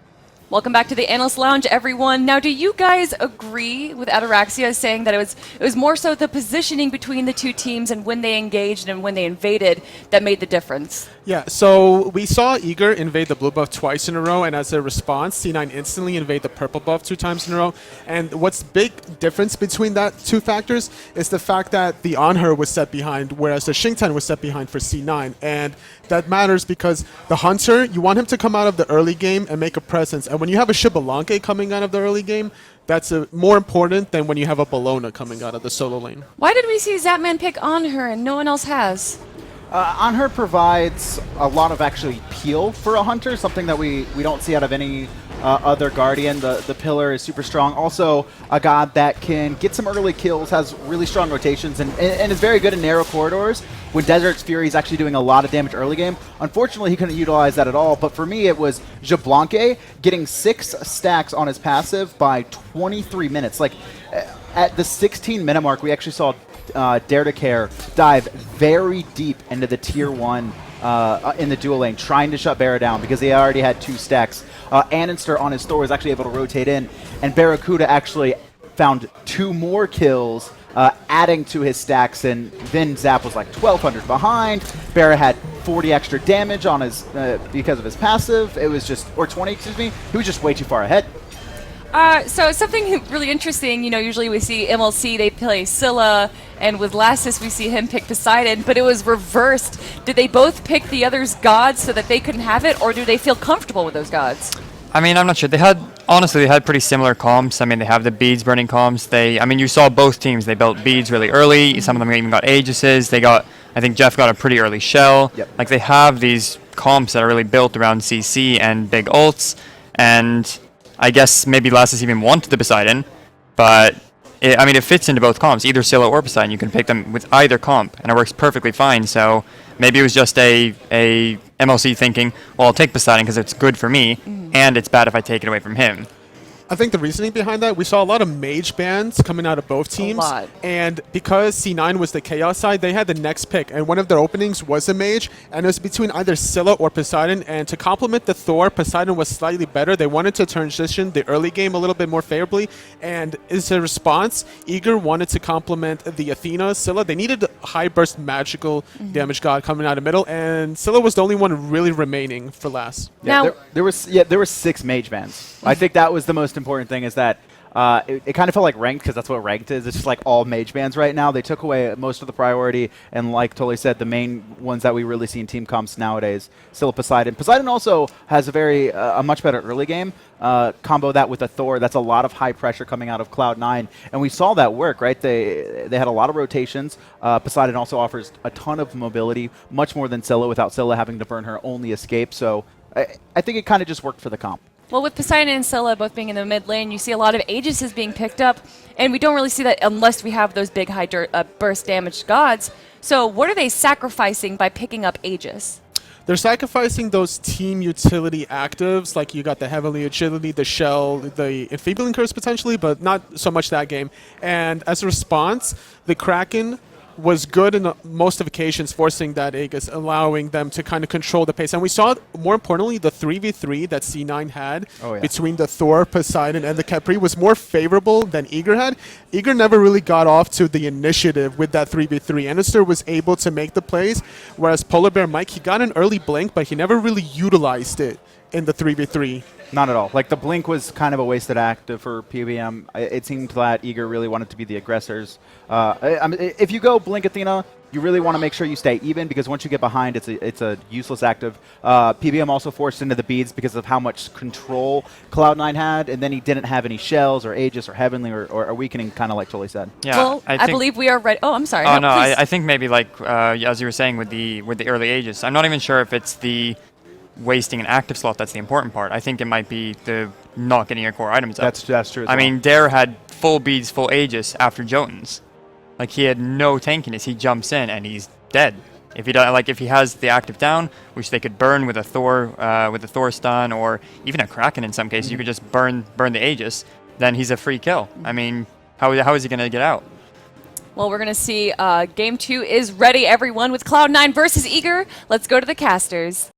Welcome back to the Analyst Lounge, everyone. Now, do you guys agree with Ataraxia saying that it was more so the positioning between the two teams and when they engaged and when they invaded that made the difference? Yeah, so we saw Eager invade the blue buff twice in a row, and as a response, C9 instantly invade the purple buff 2 times in a row. And what's big difference between that 2 factors is the fact that the Anhur was set behind, whereas the Xing was set behind for C9. And that matters because the Hunter, you want him to come out of the early game and make a presence. And when you have a Xbalanque coming out of the early game, that's more important than when you have a Bellona coming out of the solo lane. Why did we see Zapman pick Anhur and no one else has? Anhur provides a lot of actually peel for a hunter, something that we don't see out of any other Guardian. The pillar is super strong. Also, a god that can get some early kills, has really strong rotations, and is very good in narrow corridors. When Desert's Fury is actually doing a lot of damage early game. Unfortunately, he couldn't utilize that at all, but for me, it was Xbalanque getting 6 stacks on his passive by 23 minutes. Like, at the 16-minute mark, we actually saw DaretoCare dive very deep into the tier 1 in the dual lane, trying to shut BaRRa down because they already had 2 stacks. andinster on his Thor was actually able to rotate in, and BaRRaCCuDDa actually found 2 more kills, adding to his stacks, and then Zap was like 1,200 behind. BaRRa had 40 extra damage on his because of his passive. It was just, or 20, excuse me. He was just way too far ahead. So something really interesting, usually we see MLC, they play Scylla, and with LAssiz we see him pick Poseidon, but it was reversed. Did they both pick the other's gods so that they couldn't have it, or do they feel comfortable with those gods? I mean, I'm not sure. Honestly, they had pretty similar comps. I mean, they have the beads burning comps. You saw both teams. They built beads really early. Some of them even got Aegises. I think Jeff got a pretty early shell. Yep. Like, they have these comps that are really built around CC and big ults. And I guess maybe LAssiz even wanted the Poseidon. But, it fits into both comps. Either Scylla or Poseidon. You can pick them with either comp. And it works perfectly fine. So maybe it was just a MLC thinking, well, I'll take Poseidon because it's good for me. And it's bad if I take it away from him. I think the reasoning behind that, we saw a lot of mage bans coming out of both teams. A lot. And because C9 was the Chaos side, they had the next pick. And one of their openings was a mage. And it was between either Scylla or Poseidon. And to complement the Thor, Poseidon was slightly better. They wanted to transition the early game a little bit more favorably. And as a response, Eager wanted to complement the Athena, Scylla. They needed a high burst magical damage god coming out of middle. And Scylla was the only one really remaining for last. Yeah, Now- there were 6 mage bans. I think that was the most important thing, is that it kind of felt like ranked, because that's what ranked is. It's just like all mage bans right now. They took away most of the priority, and like Toli said, the main ones that we really see in team comps nowadays, Scylla, Poseidon. Poseidon also has a much better early game. Combo that with a Thor, that's a lot of high pressure coming out of Cloud9, and we saw that work, right? They had a lot of rotations. Poseidon also offers a ton of mobility, much more than Scylla, without Scylla having to burn her only escape. So I think it kind of just worked for the comp. Well, with Poseidon and Scylla both being in the mid lane, you see a lot of Aegises being picked up, and we don't really see that unless we have those big high burst damage gods. So what are they sacrificing by picking up Aegis? They're sacrificing those team utility actives, like you got the Heavenly Agility, the Shell, the Enfeebling Curse potentially, but not so much that game. And as a response, the Kraken was good in most of occasions, forcing that Aegis, allowing them to kind of control the pace. And we saw, more importantly, the 3v3 that C9 had between the Thor, Poseidon, and the Khepri was more favorable than Eager had. Eager never really got off to the initiative with that 3v3. andinster was able to make the plays, whereas PolarBearMike, he got an early blink, but he never really utilized it in the 3v3. Not at all. Like, the blink was kind of a wasted active for PBM. It seemed that Eager really wanted to be the aggressors. If you go blink Athena, you really want to make sure you stay even, because once you get behind, it's a useless active. PBM also forced into the beads because of how much control Cloud9 had, and then he didn't have any shells or Aegis or Heavenly or weakening, kind of like Toli said. Yeah, Well, I believe we are ready. Oh, I'm sorry. Oh, no, please. I think maybe, like, as you were saying with the early Aegis, I'm not even sure if it's the wasting an active slot that's the important part. I think it might be the not getting your core items up. That's true. I mean, Dare had full beads, full Aegis after Jotuns. Like, he had no tankiness. He jumps in and he's dead. If he does, like, if he has the active down, which they could burn with a Thor stun, or even a Kraken in some cases, you could just burn the Aegis. Then he's a free kill. I mean, how is he going to get out? Well, we're going to see Game 2 is ready, everyone, with Cloud9 versus Eager. Let's go to the casters.